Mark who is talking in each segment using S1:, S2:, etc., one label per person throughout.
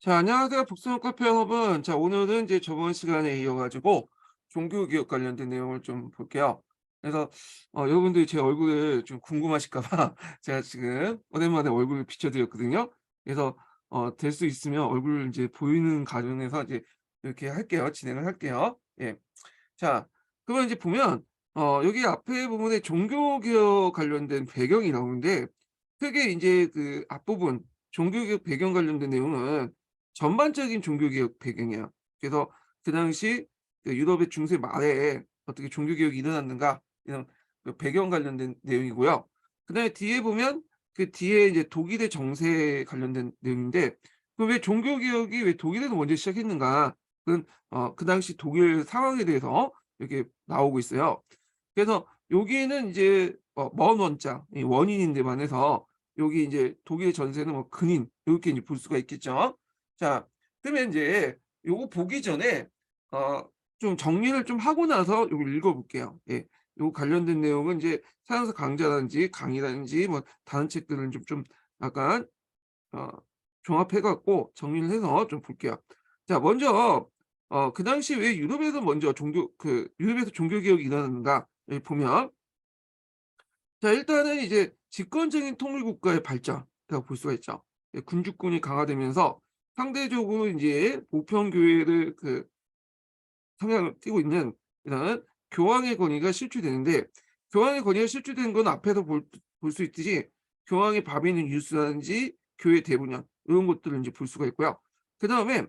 S1: 자, 안녕하세요. 북스원 카페 여러분. 자, 오늘은 이제 저번 시간에 이어가지고 종교개혁 관련된 내용을 좀 볼게요. 그래서, 여러분들이 제 얼굴을 좀 궁금하실까 봐 제가 지금 오랜만에 얼굴을 비춰드렸거든요. 그래서, 될 수 있으면 얼굴을 이제 보이는 가정에서 이제 이렇게 할게요. 진행을 할게요. 예. 자, 그러면 이제 보면, 여기 앞에 부분에 종교개혁 관련된 배경이 나오는데, 크게 이제 그 앞부분, 종교개혁 배경 관련된 내용은 전반적인 종교개혁 배경이야. 그래서 그 당시 그 유럽의 중세 말에 어떻게 종교개혁이 일어났는가, 이런 그 배경 관련된 내용이고요. 그다음에 뒤에 보면 그 뒤에 이제 독일의 정세에 관련된 내용인데, 그 왜 종교개혁이 왜 독일에서 먼저 시작했는가? 그건 그 당시 독일 상황에 대해서 이렇게 나오고 있어요. 그래서 여기에는 이제 먼 원자 이 원인인데 반해서 여기 이제 독일 전세는 뭐 근인 요렇게 이제 볼 수가 있겠죠. 자, 그러면 인제 요거 보기 전에 어 좀 정리를 좀 하고 나서 요걸 읽어 볼게요. 예. 요 관련된 내용은 인제 사형사 강좌라든지 강의라든지 뭐 다른 책들을 좀 약간 어 종합해 갖고 정리를 해서 좀 볼게요. 자, 먼저 그 당시 왜 유럽에서 먼저 유럽에서 종교 개혁이 일어났는가 여기 보면, 자, 일단은 이제 집권적인 통일 국가의 발전이라고 볼 수가 있죠. 예, 군주권이 강화되면서 상대적으로 인제 보편 교회를 그 성향을 띠고 있는 이런 교황의 권위가 실추되는데, 교황의 권위가 실추되는 건 앞에서 볼 수 있듯이 교황의 바비는 유스라든지 교회 대분열 이런 것들을 인제 볼 수가 있고요. 그다음에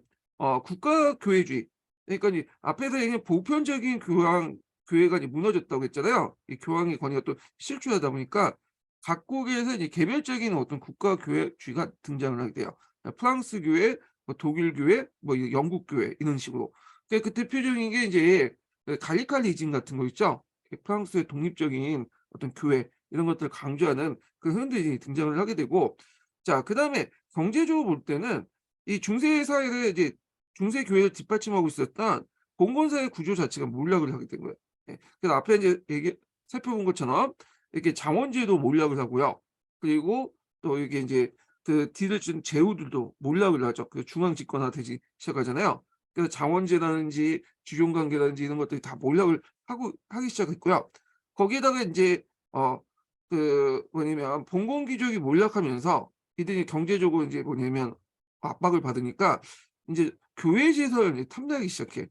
S1: 국가 교회주의, 그러니까 이 앞에서 얘기한 보편적인 교회가 이제 무너졌다고 했잖아요. 이 교황의 권위가 또 실추하다 보니까 각국에서 이제 개별적인 어떤 국가 교회주의가 등장을 하게 돼요. 프랑스 교회, 뭐 독일 교회, 뭐 이 영국 교회 이런 식으로. 그 대표적인 게 이제 그 갈리칼리즘 같은 거 있죠. 프랑스의 독립적인 어떤 교회 이런 것들을 강조하는 그 흐름들이 등장을 하게 되고, 자, 그다음에 경제적으로 볼 때는 이 중세 사회를 이제 중세 교회를 뒷받침하고 있었던 봉건사의 구조 자체가 몰락을 하게 된 거예요. 예. 그래서 앞에 이제 살펴본 것처럼 이렇게 장원제도 몰락을 하고요. 그리고 또 이게 인제 그 뒤를 준 제후들도 몰락을 하죠. 그 중앙 집권화되기 시작하잖아요. 그래서 장원제라든지 주종관계라든지 이런 것들이 다 몰락을 하기 시작했고요. 거기에다가 인제 뭐냐면 봉건 귀족이 몰락하면서 이들이 경제적으로 인제 뭐냐면 압박을 받으니까 인제 교회 시설을 이제 탐내기 시작해.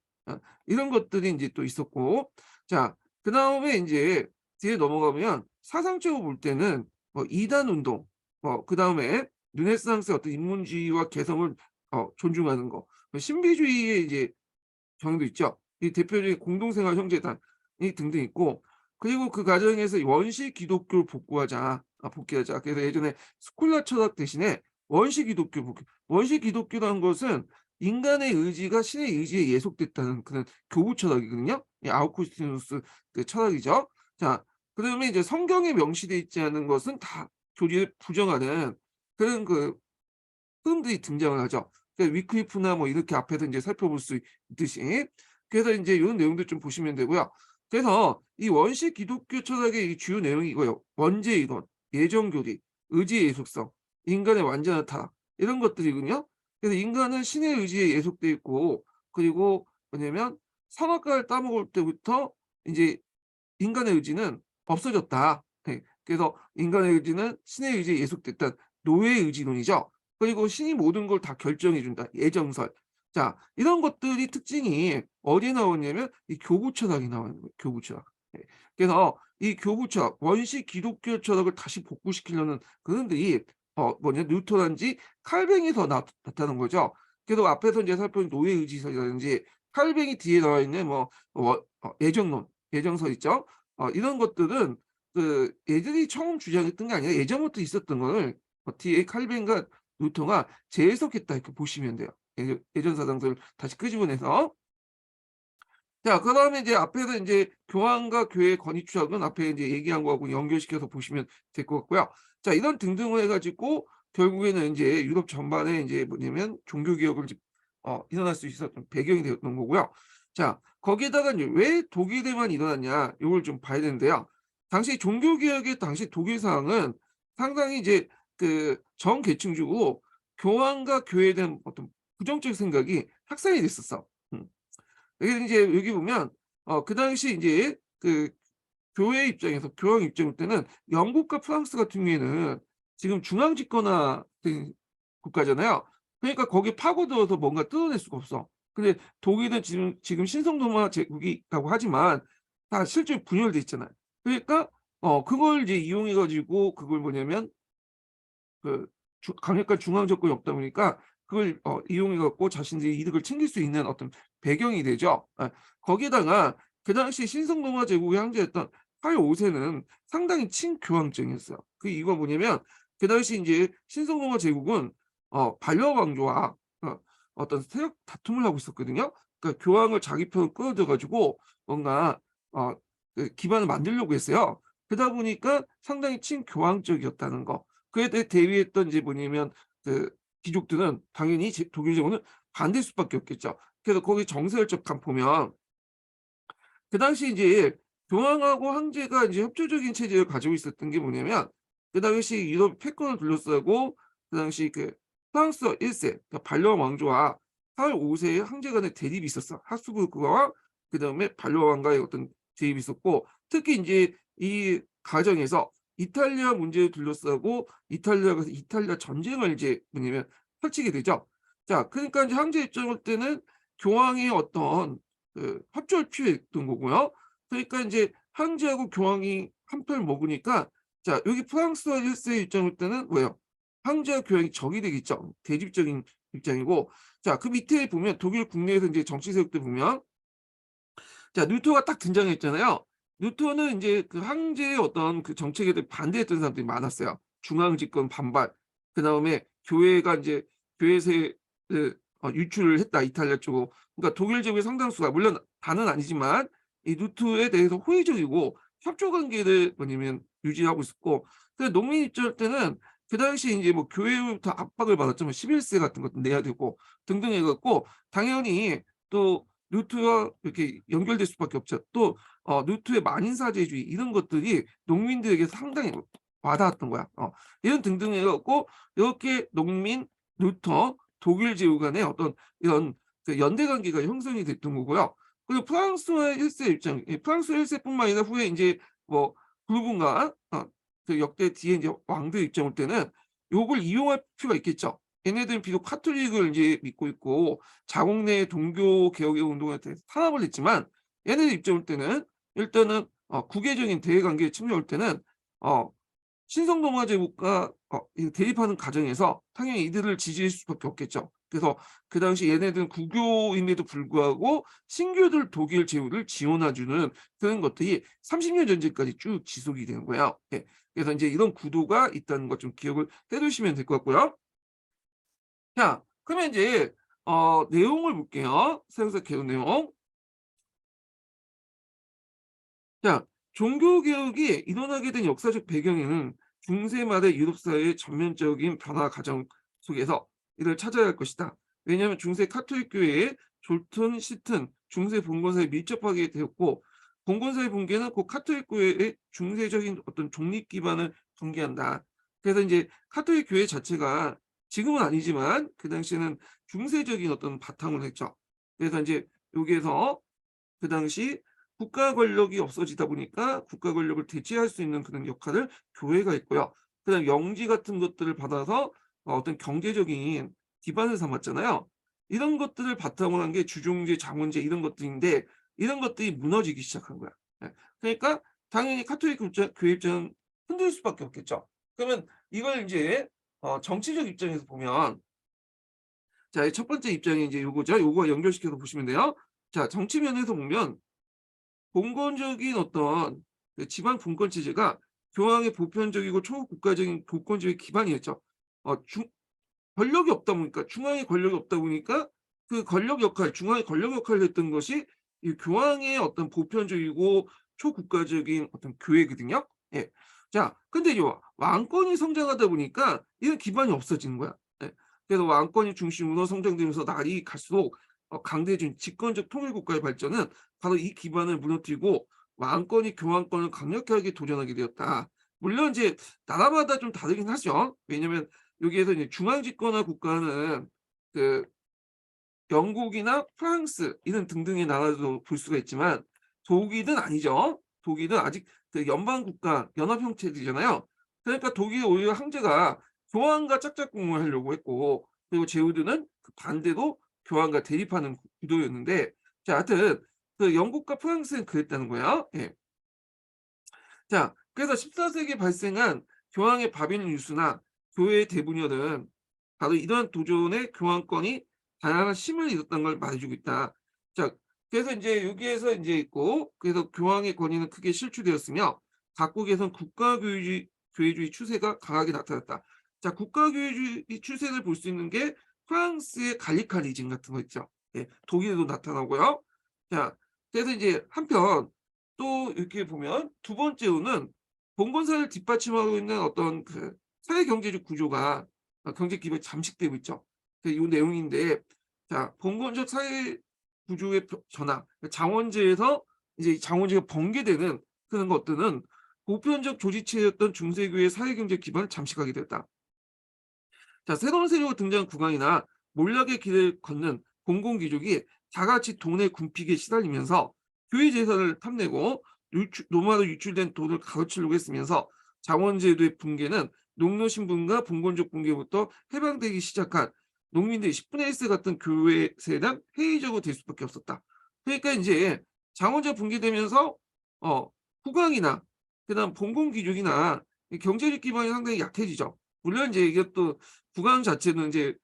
S1: 이런 것들이 인제 또 있었고, 자, 그다음에 인제 뒤에 넘어가면 사상적으로 볼 때는 이단 운동, 그다음에 르네상스의 어떤 인문주의와 개성을 존중하는 거, 신비주의의 이제 경향도 있죠. 이 대표적인 공동생활 형제단이 등등 있고, 그리고 그 과정에서 원시 기독교를 복귀하자. 그래서 예전에 스콜라 철학 대신에 원시 기독교 복귀. 원시 기독교라는 것은 인간의 의지가 신의 의지에 예속됐다는 그런 교부 철학이거든요. 이 아우구스티누스 그 철학이죠. 자, 그다음에 이제 성경에 명시되어 있지 않은 것은 다 교리를 부정하는 그런 그 흐름들이 등장을 하죠. 그러니까 위클리프나 뭐 이렇게 앞에서 인제 살펴볼 수 있듯이. 그래서 인제 요런 내용들 좀 보시면 되고요. 그래서 이 원시 기독교 철학의 이 주요 내용이 이거예요. 원죄 이론, 예정 교리, 의지의 예속성, 인간의 완전한 타락 이런 것들이거든요. 그래서 인간은 신의 의지에 예속돼 있고, 그리고 뭐냐면 선악과를 따먹을 때부터 인제 인간의 의지는 없어졌다. 네. 그래서 인간의 의지는 신의 의지에 예속됐다. 노예의 의지론이죠. 그리고 신이 모든 걸 다 결정해 준다. 예정설. 자, 이런 것들이 특징이 어디에 나오냐면 이 교부 철학이 나오는 거예요, 교부 철학. 예. 그래서 이 교부 철학, 원시 기독교 철학을 다시 복구시키려는 그런들이 뉴턴인지 칼뱅에서 나타난 거죠. 그래서 앞에서 이제 살펴본 노예 의지설이라든지 칼뱅이 뒤에 나와 있는 예정론, 예정설 있죠. 이런 것들은 그 얘들이 처음 주장했던 게 아니라 예전부터 있었던 거를 뒤에 칼빈과 루터가 재해석했다 이렇게 보시면 돼요. 예전 사상서를 다시 끄집어내서. 자, 그다음에 이제 앞에서 인제 교황과 교회의 권위 추락은 앞에 인제 얘기한 거하고 연결시켜서 보시면 될 것 같고요. 자, 이런 등등을 해 가지고 결국에는 인제 유럽 전반에 인제 뭐냐면 종교 개혁을 이제 일어날 수 있었던 배경이 되었던 거고요. 자, 거기에다가 인제 왜 독일에만 일어났냐 요걸 좀 봐야 되는데요. 당시 종교 개혁의 당시 독일 상황은 상당히 이제 그 정계층적으로 교황과 교회에 대한 어떤 부정적 생각이 확산이 됐었어. 음. 그래서 인제 여기 보면 그 당시 인제 그 교회 입장에서 교황 입장 때는 영국과 프랑스 같은 경우에는 지금 중앙 집권화된 국가잖아요. 그러니까 거기에 파고들어서 뭔가 뜯어낼 수가 없어. 근데 독일은 지금 신성로마 제국이라고 하지만 다 실제로 분열돼 있잖아요. 그러니까 그걸 이제 이용해 가지고 그걸 뭐냐면 그 강력한 중앙 정권이 없다 보니까 그걸 이용해 갖고 자신들이 이득을 챙길 수 있는 어떤 배경이 되죠. 예. 거기에다가 그 당시 신성로마 제국의 황제였던 카일 5 세는 상당히 친교황적이었어요. 그 이유가 뭐냐면 그 당시 인제 신성로마 제국은 반려 왕조와 어떤 세력 다툼을 하고 있었거든요. 그러니까 교황을 자기 편으로 끌어들여 가지고 뭔가 어 기반을 만들려고 했어요. 그러다 보니까 상당히 친교황적이었다는 거. 그에 대해 대비했던 이제 뭐냐면 그 귀족들은 당연히 독일 제국은 반대할 수밖에 없겠죠. 그래서 거기 정세를 쭉 보면 그 당시 이제 교황하고 황제가 이제 협조적인 체제를 가지고 있었던 게 뭐냐면 그 당시 유럽 패권을 둘러싸고 그 당시 그 프랑스 1 세 그러니까 반려왕 왕조와 카를 5 세의 황제 간의 대립이 있었어. 합스부르크와 그다음에 반려왕과의 어떤 대립이 있었고 특히 인제 이 과정에서 이탈리아 문제를 둘러싸고 이탈리아가 이탈리아 전쟁을 이제 뭐냐면 펼치게 되죠. 자 그러니까 인제 황제 입장일 때는 교황의 어떤 협조를 필요했던 거고요. 그러니까 인제 황제하고 교황이 한 편을 먹으니까 자 여기 프랑스와 1 세의 입장일 때는 뭐예요? 황제와 교황이 적이 되겠죠. 대립적인 입장이고 자 그 밑에 보면 독일 국내에서 인제 정치 세력들 보면 자 루터가 딱 등장했잖아요. 루터는 인제 그 황제의 어떤 그 정책에 대해 반대했던 사람들이 많았어요. 중앙 집권 반발 그다음에 교회가 인제 교회세를 유출을 했다 이탈리아 쪽으로. 그러니까 독일 제국의 상당수가 물론 다는 아니지만 이 루터에 대해서 호의적이고 협조 관계를 뭐냐면 유지하고 있었고 그 농민 입장일 때는 그 당시에 인제 뭐 교회로부터 압박을 받았죠. 11 세 같은 것도 내야 되고 등등 해 갖고 당연히 또 루트와 이렇게 연결될 수밖에 없죠. 또 루트의 만인사제주의 이런 것들이 농민들에게 상당히 와닿았던 거야. 이런 등등 해 갖고 이렇게 농민, 루터, 독일 제국 간의 어떤 이런 그 연대 관계가 형성이 됐던 거고요. 그리고 프랑스와 1세 입장 프랑스 1 세뿐만 아니라 후에 인제 뭐 부르본과 그 역대 뒤에 인제 왕들 입장 올 때는 요걸 이용할 필요가 있겠죠. 얘네들은 비록 카톨릭을 인제 믿고 있고 자국 내 종교 개혁의 운동에 대해서 탄압을 했지만 얘네들 입장 올 때는 일단은 국외적인 대외 관계에 침략 올 때는 어 신성로마 제국과 이 대립하는 과정에서 당연히 이들을 지지할 수밖에 없겠죠. 그래서 그 당시 얘네들은 국교임에도 불구하고 신교들 독일 제국을 지원해 주는 그런 것들이 30년 전쟁까지 쭉 지속이 되는 거예요. 예. 그래서 인제 이런 구도가 있다는 것 좀 기억을 해 두시면 될 것 같고요. 자 그러면 인제 내용을 볼게요. 새로서 개론 내용. 자 종교 개혁이 일어나게 된 역사적 배경에는 중세 말의 유럽 사회의 전면적인 변화 과정 속에서 이를 찾아야 할 것이다. 왜냐하면 중세 카톨릭 교회의 졸튼, 시튼, 중세 봉건사에 밀접하게 되었고 봉건사의 붕괴는 곧 카톨릭 교회의 중세적인 어떤 독립 기반을 붕괴한다. 그래서 인제 카톨릭 교회 자체가 지금은 아니지만 그 당시에는 중세적인 어떤 바탕을 했죠. 그래서 인제 여기에서 그 당시 국가 권력이 없어지다 보니까 국가 권력을 대체할 수 있는 그런 역할을 교회가 했고요. 그다음에 영지 같은 것들을 받아서 어떤 경제적인 기반을 삼았잖아요. 이런 것들을 바탕으로 한 게 주종제, 장원제 이런 것들인데 이런 것들이 무너지기 시작한 거야. 예. 그러니까 당연히 카톨릭 교회 입장은 흔들 수밖에 없겠죠. 그러면 이걸 인제 정치적 입장에서 보면 자 첫 번째 입장이 인제 요거죠. 요거 연결시켜서 보시면 돼요. 자 정치 면에서 보면 봉건적인 어떤 그 지방 분권 체제가 교황의 보편적이고 초국가적인 교권주의 기반이었죠. 중 권력이 없다 보니까 중앙에 권력이 없다 보니까 그 권력 역할 중앙의 권력 역할을 했던 것이 이 교황의 어떤 보편적이고 초국가적인 어떤 교회거든요. 예. 자 근데 이 왕권이 성장하다 보니까 이런 기반이 없어지는 거야. 예. 그래서 왕권이 중심으로 성장되면서 날이 갈수록 강대해진 집권적 통일 국가의 발전은 바로 이 기반을 무너뜨리고 왕권이 교황권을 강력하게 도전하게 되었다. 물론 이제 나라마다 좀 다르긴 하죠. 왜냐면 여기에서 이제 중앙 집권화 국가는 그 영국이나 프랑스 이런 등등의 나라도 볼 수가 있지만 독일은 아니죠. 독일은 아직 그 연방 국가 연합 형태이잖아요. 그러니까 독일이 오히려 황제가 교황과 짝짝꿍을 하려고 했고, 그리고 제후드는 그 반대로 교황과 대립하는 구도였는데, 자 하여튼 그 영국과 프랑스는 그랬다는 거예요. 예. 자, 그래서 14세기에 발생한 교황의 바빌 뉴스나 교회의 대분열은 바로 이러한 도전에 교황권이 다양한 힘을 잃었다는 걸 말해주고 있다. 자, 그래서 이제 여기에서 이제 있고, 그래서 교황의 권위는 크게 실추되었으며 각국에선 교회주의 추세가 강하게 나타났다. 자, 국가교회주의 추세를 볼 수 있는 게 프랑스의 갈리카리즘 같은 거 있죠. 예, 독일에도 나타나고요. 자, 그래서 이제 한편 또 이렇게 보면 두 번째로는 봉건사를 뒷받침하고 있는 어떤 그 사회 경제적 구조가 경제 기반이 잠식되고 있죠. 이 내용인데, 자 봉건적 사회 구조의 전환, 장원제에서 이제 장원제가 번개되는 그런 것들은 보편적 조직체였던 중세교회의 사회경제 기반을 잠식하게 되었다. 자, 새로운 세력으로 등장한 국왕이나 몰락의 길을 걷는 공공귀족이 다 같이 돈의 궁핍에 시달리면서 교회 재산을 탐내고 노마로 유출된 돈을 가로치려고 했으면서 장원제도의 붕괴는 농노 신분과 봉건적 붕괴부터 해방되기 시작한 농민들의 10분의 1 같은 교회 세단 회의적으로 될 수밖에 없었다. 그러니까 이제 장원제가 붕괴되면서 국왕이나 그다음 봉건귀족이나 경제적 기반이 상당히 약해지죠. 물론 이제 이게 또 국왕 자체는 이제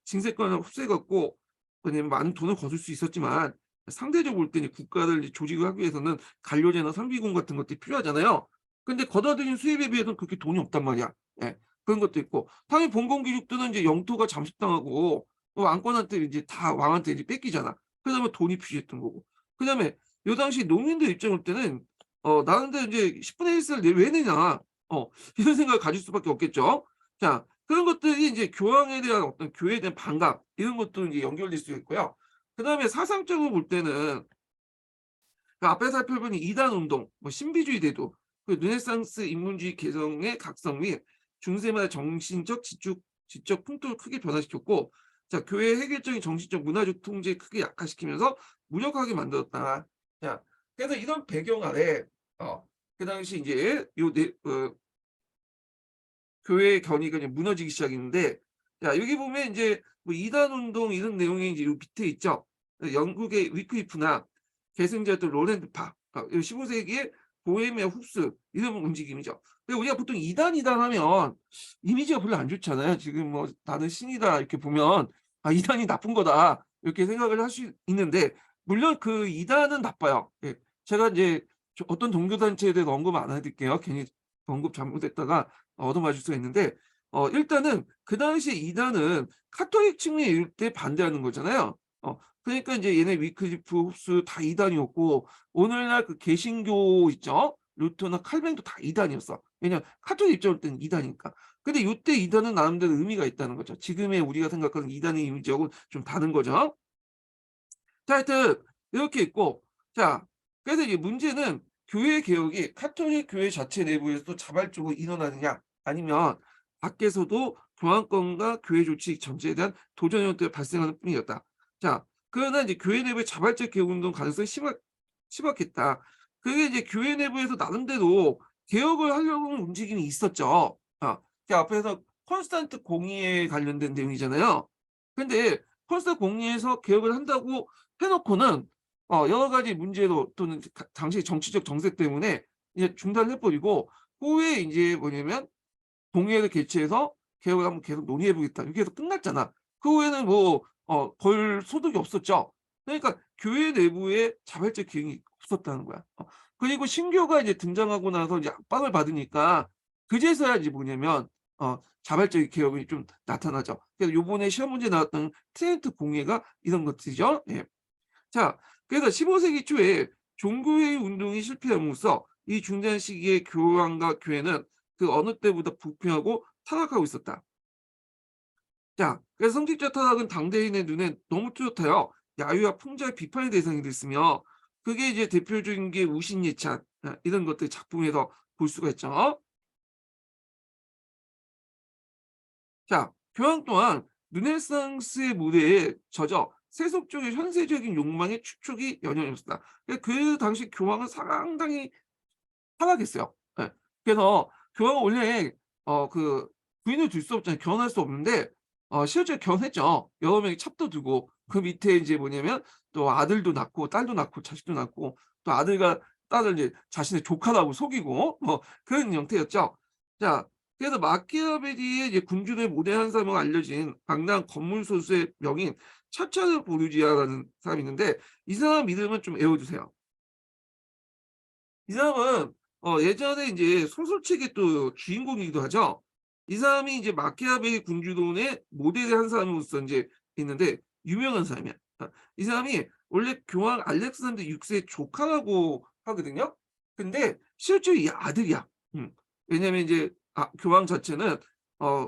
S1: 징세권을 흡수해갖고 왜냐면 많은 돈을 거둘 수 있었지만, 상대적으로 볼 때는 국가를 이제 조직을 하기 위해서는 관료제나 상비군 같은 것들이 필요하잖아요. 근데 걷어들인 수입에 비해서는 그렇게 돈이 없단 말이야. 예. 그런 것도 있고, 당연히 봉건귀족들은 이제 영토가 잠식당하고 왕권한테 이제 다 왕한테 이제 뺏기잖아. 그러다 보면 돈이 필요했던 거고. 그다음에 요 당시 농민들 입장일 때는 나는데 이제 10분의 1을 왜 내냐. 이런 생각을 가질 수밖에 없겠죠. 자, 그런 것들이 이제 교황에 대한 어떤 교회에 대한 반감 이런 것도 이제 연결될 수 있고요. 그다음에 사상적으로 볼 때는 그 앞에 살펴본 이단 운동, 뭐 신비주의 대도, 그 르네상스 인문주의 개성의 각성 및 중세마다 정신적 지적 풍토를 크게 변화시켰고, 자 교회의 획일적인 정신적 문화적 통제를 크게 약화시키면서 무력하게 만들었다. 자, 그래서 이런 배경 아래 그 당시 이제 교회의 견이가 이제 무너지기 시작했는데, 자 여기 보면 이제 뭐 이단 운동 이런 내용이 이제 요 밑에 있죠. 영국의 위클리프나 계승자였던 로렌드파, 15세기의 보헤미아 흡수 이런 움직임이죠. 근데 우리가 보통 이단 하면 이미지가 별로 안 좋잖아요. 지금 뭐 나는 신이다 이렇게 보면 이단이 나쁜 거다 이렇게 생각을 할 수 있는데, 물론 그 이단은 나빠요. 예. 제가 이제 어떤 종교 단체에 대해서 언급 안 해드릴게요. 괜히 언급 잘못했다가 얻어맞을 수가 있는데, 일단은 그 당시에 이단은 카톨릭 측면에 이럴 때 반대하는 거잖아요. 그러니까 이제 얘네 위클리프, 흡수 다 이단이었고, 오늘날 그 개신교 있죠? 루터나 칼뱅도 다 이단이었어. 왜냐면 카톨릭 입장일 때는 이단이니까. 근데 요때 이단은 나름대로 의미가 있다는 거죠. 지금의 우리가 생각하는 이단의 이미지하고는 좀 다른 거죠. 자, 하여튼 이렇게 있고, 자 그래서 이제 문제는 교회 개혁이 카톨릭 교회 자체 내부에서도 자발적으로 일어나느냐, 아니면 밖에서도 교황권과 교회 조직 전체에 대한 도전 형태가 발생하는 뿐이었다. 자, 그러나 이제 교회 내부의 자발적 개혁 운동 가능성이 심각했다. 그게 이제 교회 내부에서 나름대로 개혁을 하려고 하는 움직임이 있었죠. 그 앞에서 콘스탄트 공의에 관련된 내용이잖아요. 근데 콘스탄트 공의에서 개혁을 한다고 해놓고는 여러 가지 문제로 또는 당시 정치적 정세 때문에 이제 중단을 해버리고, 후에 이제 뭐냐면 동의회를 개최해서 개혁을 한번 계속 논의해 보겠다 이렇게 해서 끝났잖아. 그 후에는 뭐 벌 소득이 없었죠. 그러니까 교회 내부에 자발적 기능이 없었다는 거야. 그리고 신교가 이제 등장하고 나서 이제 압박을 받으니까 그제서야 이제 뭐냐면 자발적 개혁이 좀 나타나죠. 그래서 요번에 시험 문제 나왔던 트렌트 공예가 이런 것들이죠. 예. 자, 그래서 15세기 초에 종교회의 운동이 실패함으로써 이 중단 시기의 교황과 교회는 그 어느 때보다 부패하고 타락하고 있었다. 자, 그래서 성직자 타락은 당대인의 눈에 너무 뚜렷하여 야유와 풍자의 비판의 대상이 됐으며, 그게 이제 대표적인 게 우신예찬 이런 것들 작품에서 볼 수가 있죠. 자, 교황 또한 르네상스의 무대에 젖어 세속적인 현세적인 욕망의 축적이 연연해 있었다. 그 당시 교황은 상당히 타락했어요. 예. 그래서 교황은 원래 그 부인을 둘 수 없잖아요. 결혼할 수 없는데 실제로 결혼했죠. 여러 명이 첩도 두고 그 밑에 인제 뭐냐면 또 아들도 낳고 딸도 낳고 자식도 낳고 또 아들과 딸을 이제 자신의 조카라고 속이고 뭐 그런 형태였죠. 자, 그래서 마키아벨리의 이제 군주의 모델 한 사람으로 알려진 당당 건물 소수의 명인 차차르 보르지아라는 사람이 있는데 이 사람 이름은 좀 외워 두세요. 이 사람은 예전에 인제 소설책의 또 주인공이기도 하죠. 이 사람이 이제 마키아벨리 군주론의 모델의 한 사람으로서 인제 있는데 유명한 사람이야. 이 사람이 원래 교황 알렉산더 6 세의 조카라고 하거든요. 근데 실제로 이 아들이야. 음. 왜냐면 이제 교황 자체는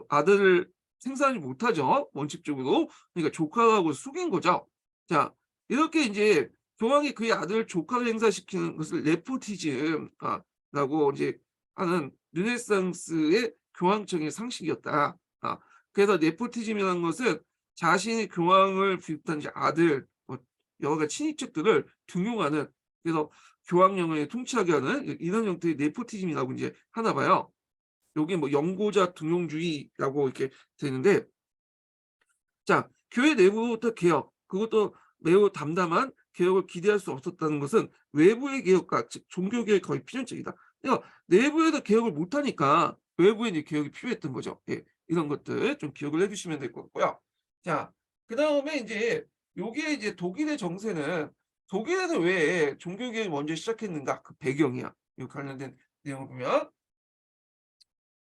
S1: 아들을 생산하지 못하죠, 원칙적으로. 그러니까 조카라고 숙인 거죠. 자, 이렇게 인제 교황이 그의 아들 조카를 행사시키는 것을 네포티즘 라고 이제 하는 르네상스의 교황청의 상식이었다. 그래서 네포티즘이라는 것은 자신의 교황을 비롯한 이제 아들 뭐 여러 가지 친인척들을 등용하는, 그래서 교황령을 통치하게 하는 이런 형태의 네포티즘이라고 이제 하나 봐요. 요게 뭐 영고자 등용주의라고 이렇게 되는데, 자, 교회 내부부터 개혁, 그것도 매우 담담한 개혁을 기대할 수 없었다는 것은 외부의 개혁과 즉 종교 개혁이 거의 필연적이다. 그러니까 내부에서 개혁을 못 하니까 외부에 이제 개혁이 필요했던 거죠. 예. 이런 것들 좀 기억을 해 두시면 될 것 같고요. 자, 그다음에 인제 요게 이제 독일의 정세는 독일에서 왜 종교 개혁을 먼저 시작했는가 그 배경이야. 요 관련된 내용을 보면,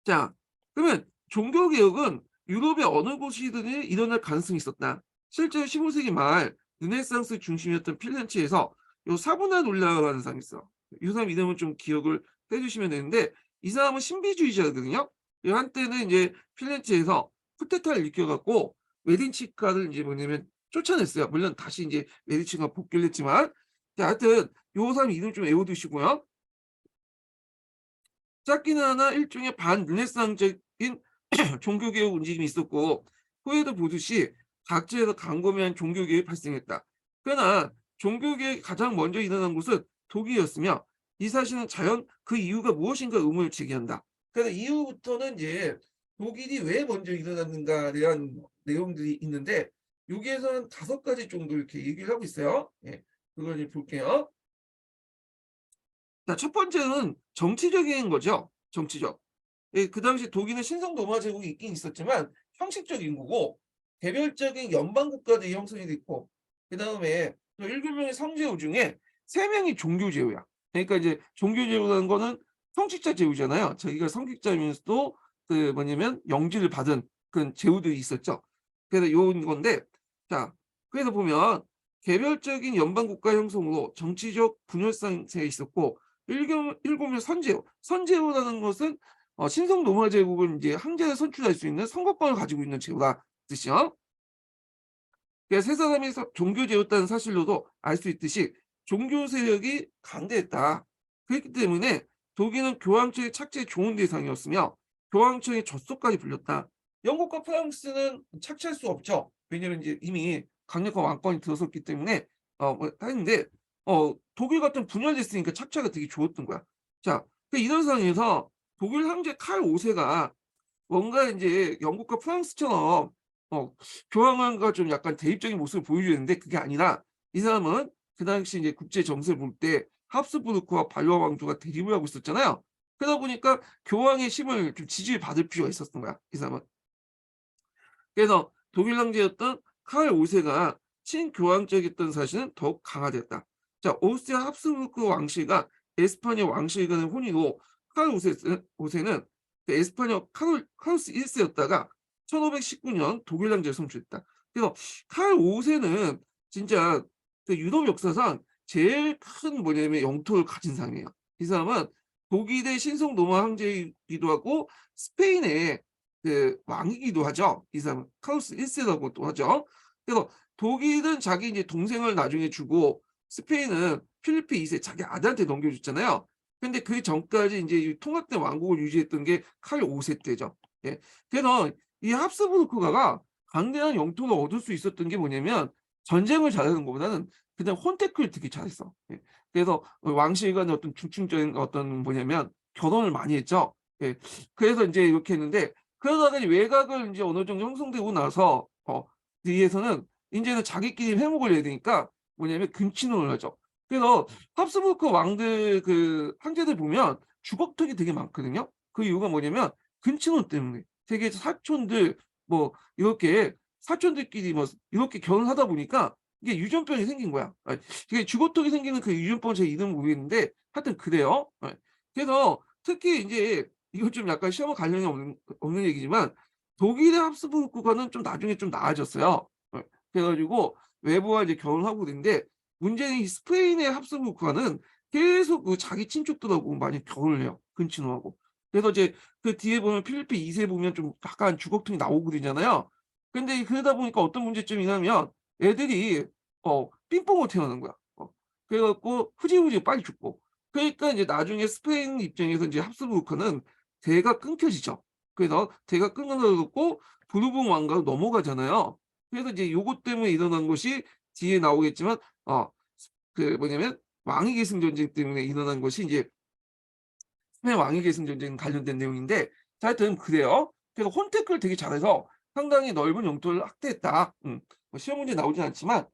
S1: 자, 그러면 종교 개혁은 유럽의 어느 곳이든 일어날 가능성이 있었다. 실제로 15 세기 말 르네상스 중심이었던 필렌체에서 요 사브나 놀라라는 사람이 있어. 이 사람 이름은 좀 기억을 해 주시면 되는데 이 사람은 신비주의자거든요. 이 한때는 인제 필렌체에서 쿠데타를 일으켜 갖고 메디치가를 인제 뭐냐면 쫓아냈어요. 물론 다시 인제 메디치가 복귀를 했지만. 자, 하여튼 요 사람 이름 좀 외워 두시고요. 작게는 하나 일종의 반르네상적인 종교개혁 움직임이 있었고 후에도 보듯이 각지에서 광범위한 종교개혁이 발생했다. 그러나 종교개혁이 가장 먼저 일어난 곳은 독일이었으며 이 사실은 자연 그 이유가 무엇인가 의문을 제기한다. 그래서 이후부터는 이제 독일이 왜 먼저 일어났는가에 대한 내용들이 있는데 여기에서 한 5가지 정도 이렇게 얘기를 하고 있어요. 예. 그걸 이제 볼게요. 자, 첫 번째는 정치적인 거죠. 정치적. 예, 그 당시 독일은 신성 로마 제국이 있긴 있었지만 형식적인 거고 개별적인 연방 국가들이 형성이 됐고 그다음에 또 7명의 성제후 중에 3명이 종교 제후야. 그러니까 이제 종교 제후라는 거는 성직자 제후잖아요. 자기가 성직자이면서도 그 뭐냐면 영지를 받은 그런 제후들이 있었죠. 그래서 요런 건데, 자, 그래서 보면 개별적인 연방 국가 형성으로 정치적 분열상에 있었고 일곱의 선제후. 선제후라는 것은 신성 로마 제국은 이제 황제를 선출할 수 있는 선거권을 가지고 있는 제도라 뜻이요. 그래서 세 사람이 종교 제도였다는 사실로도 알 수 있듯이 종교 세력이 강대했다. 그렇기 때문에 독일은 교황청의 착취의 좋은 대상이었으며 교황청의 젖소까지 불렸다. 영국과 프랑스는 착취할 수 없죠. 왜냐면 이제 이미 강력한 왕권이 들어섰기 때문에 뭐 했는데 독일 같은 분열됐으니까 착취가 되게 좋았던 거야. 자, 이런 상황에서 독일 황제 칼 5 세가 뭔가 인제 영국과 프랑스처럼 어 교황과 좀 약간 대립적인 모습을 보여주는데 그게 아니라 이 사람은 그 당시 이제 국제 정세를 볼 때 합스부르크와 발로아 왕조가 대립을 하고 있었잖아요. 그러다 보니까 교황의 힘을 좀 지지를 받을 필요가 있었던 거야, 이 사람은. 그래서 독일 황제였던 카를 5 세가 친교황적이었던 사실은 더욱 강화되었다. 자, 오스트리아 합스부르크 왕실과 에스파냐 왕실 간의 혼인으로 카를 5 세는 그 에스파냐 카르로스 1 세였다가 1519년 독일 황제를 선출했다. 그래서 카를 5 세는 진짜 그 유럽 역사상 제일 큰 뭐냐면 영토를 가진 사람이에요. 이 사람은 독일의 신성 로마 황제이기도 하고 스페인의 그 왕이기도 하죠. 이 사람은 카로스 1 세라고도 하죠. 그래서 독일은 자기 이제 동생을 나중에 주고 스페인은 필리프 2세 자기 아들한테 넘겨줬잖아요. 근데 그 전까지 인제 이 통합된 왕국을 유지했던 게 칼 5세 때죠. 예. 그래서 이 합스부르크가가 강대한 영토를 얻을 수 있었던 게 뭐냐면 전쟁을 잘하는 것보다는 그냥 혼택을 되게 잘했어. 예. 그래서 왕실 간의 어떤 중층적인 어떤 뭐냐면 결혼을 많이 했죠. 예. 그래서 인제 이렇게 했는데 그러다가 이제 외곽을 인제 어느 정도 형성되고 나서 뒤에서는 인제는 자기끼리 회복을 해야 되니까 뭐냐면 근친혼을 하죠. 그래서 합스부르크 왕들 그 황제들 보면 주걱턱이 되게 많거든요. 그 이유가 뭐냐면 근친혼 때문에. 되게 사촌들 뭐 이렇게 사촌들끼리 뭐 이렇게 결혼하다 보니까 이게 유전병이 생긴 거야. 이게 주거턱이 생기는 그 유전병 제 이름은 모르겠는데 하여튼 그래요. 그래서 특히 인제 이거 좀 약간 시험과 관련이 없는 얘기지만 독일의 합스부르크가는 좀 나중에 좀 나아졌어요. 그래 가지고 외부와 이제 결혼하고 그랬는데 문제는 이 스페인의 합스부르크가는 계속 그 자기 친족들하고 많이 결혼을 해요, 근친혼하고. 그래서 이제 그 뒤에 보면 필리프 2 세 보면 좀 약간 주걱턱이 나오고 그러잖아요. 근데 그러다 보니까 어떤 문제점이 있냐면 애들이 삥뽕으로 태어나는 거야. 그래 갖고 흐지부지 빨리 죽고. 그러니까 이제 나중에 스페인 입장에서 이제 합스부르크는 대가 끊겨지죠. 그래서 대가 끊어져 갖고 부르봉 왕가로 넘어가잖아요. 그래서 이제 요것 때문에 일어난 것이 뒤에 나오겠지만 그 뭐냐면 왕위 계승 전쟁 때문에 일어난 것이 이제 스페인 왕위 계승 전쟁 관련된 내용인데 자 하여튼 그래요. 그래서 혼택을 되게 잘해서 상당히 넓은 영토를 확대했다. 뭐 시험 문제에 나오진 않지만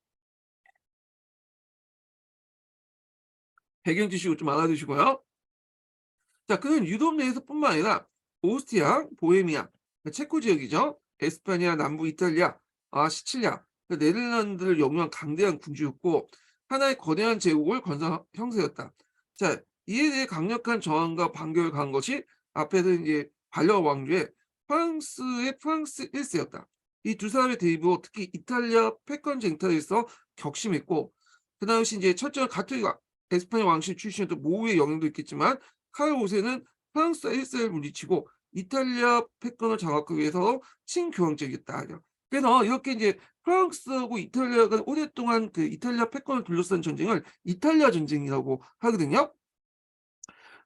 S1: 배경 지식을 좀 알아두시고요. 자 그는 유럽 내에서뿐만 아니라 오스트리아, 보헤미아, 체코 지역이죠. 에스파냐, 남부 이탈리아, 시칠리아, 네덜란드를 영유한 강대한 군주였고 하나의 거대한 제국을 건설 형세였다. 자 이에 대해 강력한 저항과 반격을 가한 것이 앞에서 이제 반려 왕조의 프랑스 1 세였다. 이 두 사람의 대립으로 특히 이탈리아 패권 쟁탈에서 격심했고 그 당시 이제 철저한 가톨릭 에스파냐 왕실 출신이었던 모우의 영향도 있겠지만 카를 5 세는 프랑스 1 세를 물리치고 이탈리아 패권을 장악하기 위해서 친교황적이었다. 그래서 이렇게 인제 프랑스하고 이탈리아가 오랫동안 그 이탈리아 패권을 둘러싼 전쟁을 이탈리아 전쟁이라고 하거든요.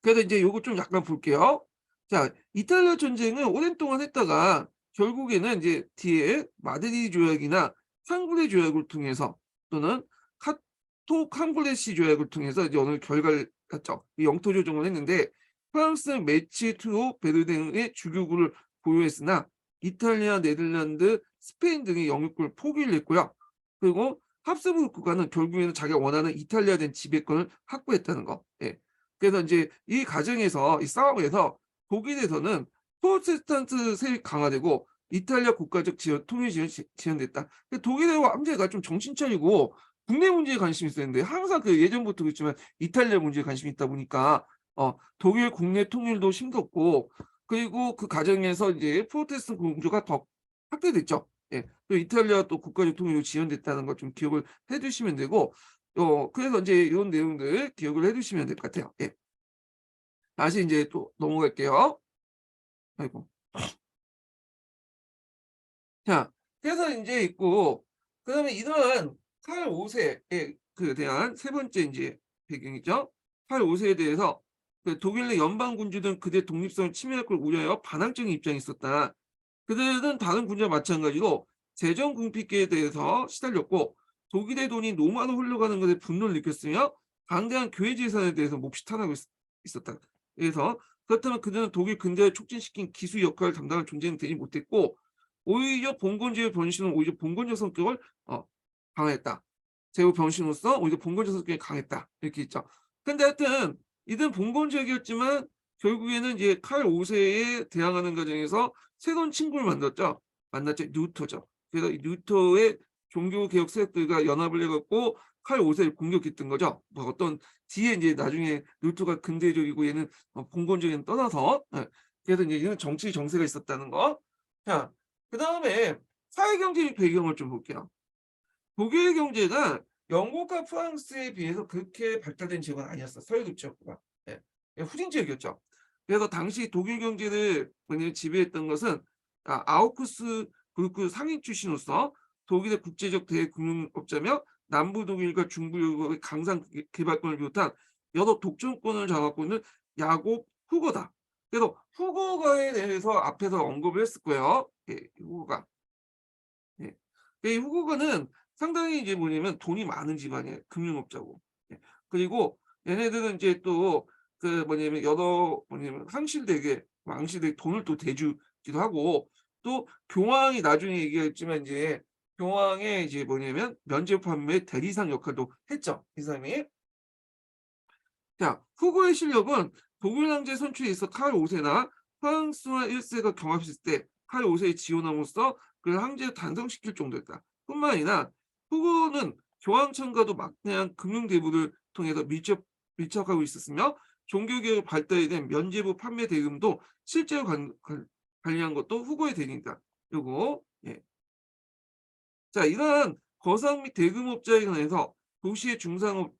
S1: 그래서 인제 요거 좀 약간 볼게요. 자 이탈리아 전쟁을 오랜 동안 했다가 결국에는 인제 뒤에 마드리드 조약이나 상브레 조약을 통해서 또는 카토 캄브레시 조약을 통해서 이제 어느 결과를 갖죠. 이 영토 조정을 했는데 프랑스는 메치, 트로, 베르댕의 주교구를 보유했으나 이탈리아, 네덜란드, 스페인 등의 영유권을 포기를 했고요. 그리고 합스부르크 국가는 결국에는 자기가 원하는 이탈리아된 지배권을 확보했다는 거. 예. 그래서 인제 이 과정에서 이 싸움에서 독일에서는 프로테스탄트 세력이 강화되고 이탈리아 국가적 통일 지원이 제한됐다. 독일의 황제가 좀 정신 차리고 국내 문제에 관심이 있었는데 항상 그 예전부터 그랬지만 이탈리아 문제에 관심이 있다 보니까 독일 국내 통일도 힘겹고 그리고 그 과정에서 이제 프로테스탄트 공조가 더 확대됐죠. 예. 또 이탈리아 또 국가적 통일로 지연됐다는 걸 좀 기억을 해 두시면 되고 그래서 인제 요런 내용들 기억을 해 두시면 될 것 같아요. 예. 다시 인제 또 넘어갈게요. 아이고. 자 그래서 인제 있고 그다음에 이러한 카를 5 세에 그 대한 세 번째 인제 배경이죠. 카를 5 세에 대해서 그 독일 내 연방 군주들은 그들의 독립성을 침해할 걸 우려하여 반항적인 입장이 있었다. 그들은 다른 군주와 마찬가지로 재정 궁핍기에 대해서 시달렸고 독일의 돈이 노마로 흘러가는 것에 분노를 느꼈으며 강대한 교회 재산에 대해서 몹시 탄하고 있었다. 그래서 그렇다면 그들은 독일 근대를 촉진시킨 기수 역할을 담당할 존재는 되지 못했고 오히려 봉건주의 변신은 오히려 봉건적 성격을 강화했다. 제후 변신으로서 오히려 봉건적 성격이 강했다. 이렇게 있죠. 근데 하여튼 이들은 봉건적이었지만 결국에는 이제 칼 5 세에 대항하는 과정에서 새로운 친구를 만났죠. 루터죠. 그래서 이 루터의 종교 개혁 세력들과 연합을 해 갖고 칼 5 세를 공격했던 거죠. 뭐 어떤 뒤에 인제 나중에 루터가 근대적이고 얘는 봉건적인 떠나서 그래서 인제 이런 정치 정세가 있었다는 거. 자 그다음에 사회 경제적 배경을 좀 볼게요. 독일 경제가 영국과 프랑스에 비해서 그렇게 발달된 지역은 아니었어. 서유럽 지역보다. 예. 예 후진 지역이었죠. 그래서 당시 독일 경제를 뭐냐면 지배했던 것은 아우크스부르크 상인 출신으로서 독일의 국제적 대금융업자며 남부 독일과 중부 유럽의 강상 개발권을 비롯한 여러 독점권을 장악하고 있는 야곱 후거다. 그래서 후거가에 대해서 앞에서 언급을 했을 거예요. 예, 후거가. 예. 이 후고가는 상당히 이제 뭐냐면 돈이 많은 집안이에요. 금융업자고. 예. 그리고 얘네들은 이제 또 그 뭐냐면 여러 뭐냐면 상실되게 왕실에게 돈을 또 대주기도 하고, 또 교황이 나중에 얘기했지만 이제 교황의 이제 뭐냐면 면죄부 판매 대리상 역할도 했죠, 이 사람이. 자, 후고의 실력은 독일 황제 선출에 있어 카를 5세나 프랑스와 1세가 경합했을 때 카를 5세의 지원함으로써 그 황제를 단성시킬 정도였다. 뿐만 아니라 후고는 교황청과도 막대한 금융 대부를 통해서 밀착하고 있었으며 종교개혁 발달에 대한 면죄부 판매 대금도 실제로 관리한 것도 후고의 대리입니다. 요거 예. 자, 이러한 거상 및 대금업자에 관해서 도시의 중상업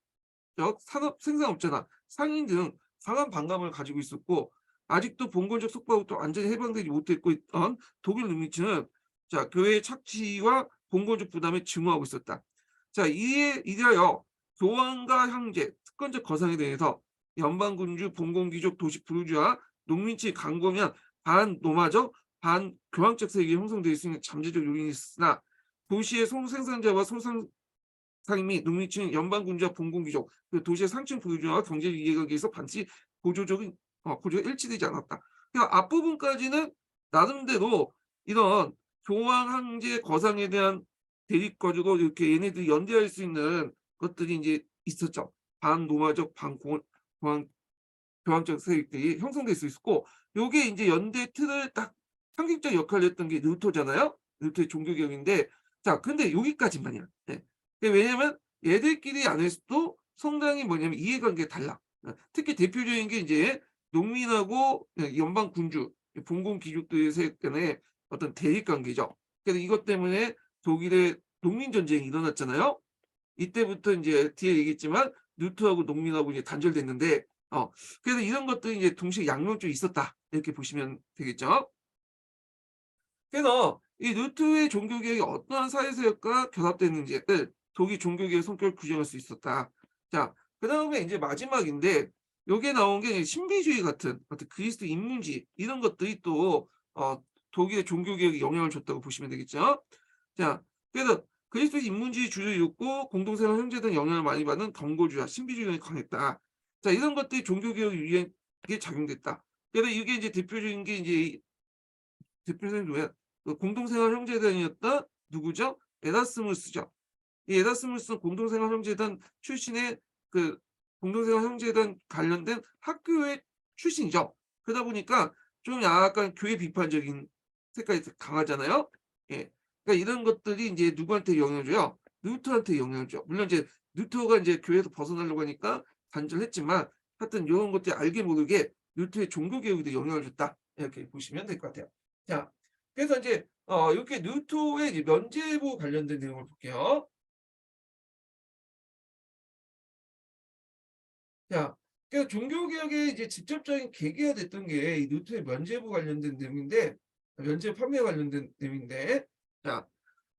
S1: 산업 생산업체나 상인 등 강한 반감을 가지고 있었고, 아직도 봉건적 속박부터 완전히 해방되지 못했고 있던 독일 농민층은 자 교회의 착취와 봉건적 부담에 증오하고 있었다. 자, 이에 이하여 교황과 형제, 특권적 거상에 대해서 연방군주, 봉건귀족, 도시 부르주아, 농민층이 강공한 반노마적, 반교황적 세계가 형성되어 있는 잠재적 요인이 있으나 도시의 소생산자와 소상 상임이 농민층, 연방군주와 봉건귀족, 그 도시의 상층 부유주와 경제적 이해관계에 서 반드시 고조적인 고조가 일치되지 않았다. 그러니까 앞부분까지는 나름대로 이런 교황, 황제, 거상에 대한 대립 가지고 이렇게 얘네들이 연대할 수 있는 것들이 이제 있었죠. 반노마적, 교황, 교황적 세력들이 형성될 수 있었고, 요게 이제 연대 틀을 딱 상징적 역할을 했던 게 루터잖아요. 루터의 종교개혁인데, 자, 근데 여기까지만이야. 네. 왜냐면 얘들끼리 안에서도 상당히 뭐냐면 이해관계가 달라. 특히 대표적인 게 이제 농민하고 연방 군주, 봉건 귀족들의 세력 간의 어떤 대립 관계죠. 그래서 이것 때문에 독일의 농민 전쟁이 일어났잖아요. 이때부터 이제 뒤에 얘기했지만 루트하고 농민하고 이제 단절됐는데, 그래서 이런 것들이 이제 동시에 양면적으로 있었다, 이렇게 보시면 되겠죠. 그래서 이 루트의 종교개혁이 어떠한 사회세력과 결합됐는지를 독일 종교개혁 성격을 규정할 수 있었다. 자, 그다음에 이제 마지막인데 요게 나온 게 신비주의 같은 어떤 그리스도 인문주의 이런 것들이 또 독일의 종교개혁에 영향을 줬다고 보시면 되겠죠. 자, 그래서 그리스도 인문주의 주류였고 공동생활 형제 등 영향을 많이 받는 경고주의와 신비주의가 강했다. 자, 이런 것들이 종교개혁 유행에 작용됐다. 그래서 이게 이제 대표적인 게 이제 대표적인 누구야? 그 공동생활 형제단이었던 누구죠? 에라스무스죠. 이 에라스무스는 공동생활 형제단 출신의 그 공동생활 형제단 관련된 학교의 출신이죠. 그러다 보니까 좀 약간 교회 비판적인 색깔이 강하잖아요. 예. 그러니까 이런 것들이 이제 누구한테 영향을 줘요? 루터한테 영향을 줘. 물론 이제 루터가 이제 교회에서 벗어나려고 하니까 단절했지만 하여튼 이런 것들이 알게 모르게 루터의 종교 개혁에 영향을 줬다. 이렇게 보시면 될 것 같아요. 자, 그래서 이제 이렇게 루터의 이제 면죄부 관련된 내용을 볼게요. 자, 그러니까 종교 개혁의 이제 직접적인 계기가 됐던 게 이 루터의 면죄부 관련된 내용인데, 면죄부 판매 관련된 내용인데, 자,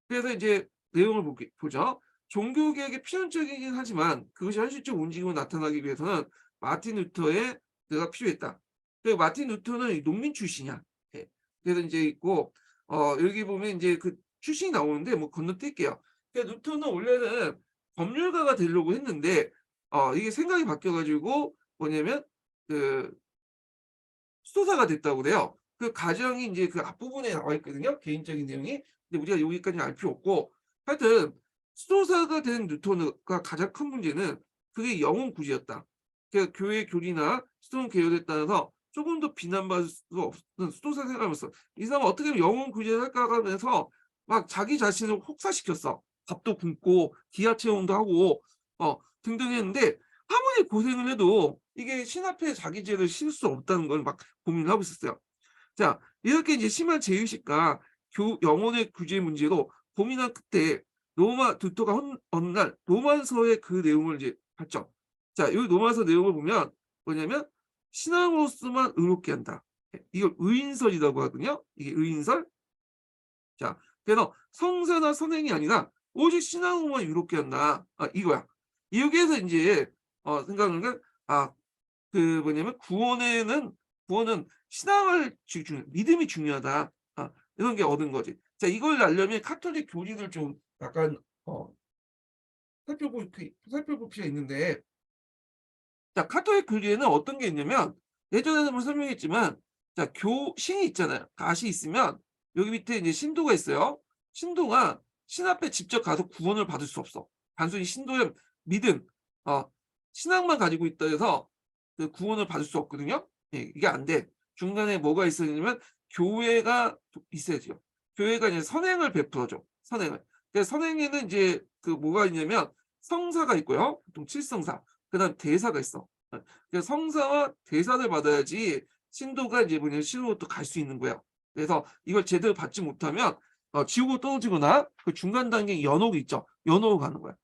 S1: 그래서 이제 내용을 보죠. 종교 개혁이 필연적이긴 하지만 그것이 현실적 움직임으로 나타나기 위해서는 마틴 루터의 가 필요했다. 그리고 마틴 루터는 이 농민 출신이야. 예. 그래서 이제 있고 여기 보면 이제 그 출신이 나오는데 뭐 건너뛸게요. 그러니까 루터는 원래는 법률가가 되려고 했는데 이게 생각이 바뀌어 가지고 뭐냐면 그 수도사가 됐다고 그래요. 그 과정이 인제 그 앞부분에 나와 있거든요, 개인적인 내용이. 근데 우리가 여기까지는 알 필요 없고, 하여튼 수도사가 된 뉴턴가 가장 큰 문제는 그게 영혼 구제였다. 그러니까 교회 교리나 스톤 계열에 따라서 조금 더 비난받을 수 없는 수도사 생활하면서 이 사람은 어떻게 하면 영혼 구제를 할까 하면서 막 자기 자신을 혹사시켰어. 밥도 굶고 기아 체험도 하고 등등 했는데 아무리 고생을 해도 이게 신 앞에 자기 죄를 실 수 없다는 걸 막 고민을 하고 있었어요. 자, 이렇게 이제 심한 죄의식과 영혼의 구제 문제로 고민한 끝에 로마 두토가 어느 날 로마서의 그 내용을 이제 봤죠. 자, 이 로마서 내용을 보면 뭐냐면 신앙으로서만 의롭게 한다. 이걸 의인설이라고 하거든요. 이게 의인설. 자, 그래서 성사나 선행이 아니라 오직 신앙으로만 의롭게 한다. 이거야. 여기에서 이제 생각하는 건 그 뭐냐면 구원은 신앙을 믿음이 중요하다. 이런 게 얻은 거지. 자, 이걸 알려면 카톨릭 교리를 좀 약간 어 살펴볼 필요가 있는데, 자 카토릭 교리에는 어떤 게 있냐면, 예전에도 한번 설명했지만, 자 교신이 있잖아요. 갓이 있으면 여기 밑에 이제 신도가 있어요. 신도가 신 앞에 직접 가서 구원을 받을 수 없어. 단순히 신도의 믿음, 어 신앙만 가지고 있다 해서 그 구원을 받을 수 없거든요. 예, 이게 안 돼. 중간에 뭐가 있어야 되냐면 교회가 있어야죠. 교회가 이제 선행을 베풀어 줘, 선행을. 그래서 선행에는 이제 그 뭐가 있냐면 성사가 있고요. 보통 칠성사. 그다음 대사가 있어. 예. 그래서 성사와 대사를 받아야지 신도가 이제 뭐냐면 신으로 또 갈 수 있는 거예요. 그래서 이걸 제대로 받지 못하면 지옥으로 떨어지거나 그 중간 단계 연옥이 있죠. 연옥으로 가는 거야.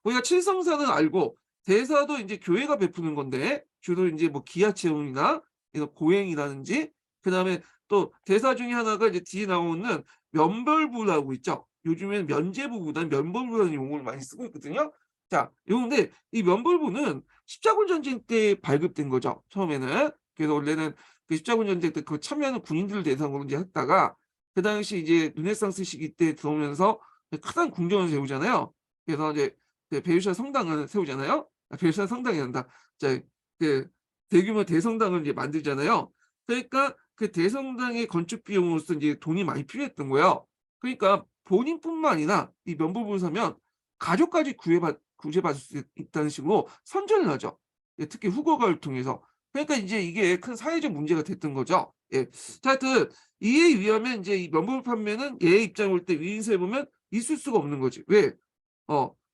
S1: 우리가 칠성사는 알고, 대사도 인제 교회가 베푸는 건데 주로 인제 뭐 기하체험이나 이런 고행이라든지, 그다음에 또 대사 중에 하나가 이제 뒤에 나오는 면벌부라고 있죠. 요즘에는 면제부보다는 면벌부라는 용어를 많이 쓰고 있거든요. 자 요건데, 이 면벌부는 십자군 전쟁 때 발급된 거죠, 처음에는. 그래서 원래는 그 십자군 전쟁 때 그 참여하는 군인들을 대상으로 인제 했다가, 그 당시 이제 르네상스 시기 때 들어오면서 큰 궁전을 세우잖아요. 그래서 이제 그 베르사 성당을 세우잖아요. 베르사유 성당이란다. 자 그 대규모 대성당을 이제 만들잖아요. 그러니까 그 대성당의 건축 비용으로서 이제 돈이 많이 필요했던 거예요. 그러니까 본인뿐만 아니라 이 면부부를 사면 가족까지 구제받을 수 있다는 식으로 선전을 하죠. 예, 특히 후거가를 통해서. 그러니까 인제 이게 큰 사회적 문제가 됐던 거죠. 예. 자 하여튼 이에 의하면 인제 이 면부부 판매는 얘 입장에 볼 때 위인서에 보면 있을 수가 없는 거지. 왜?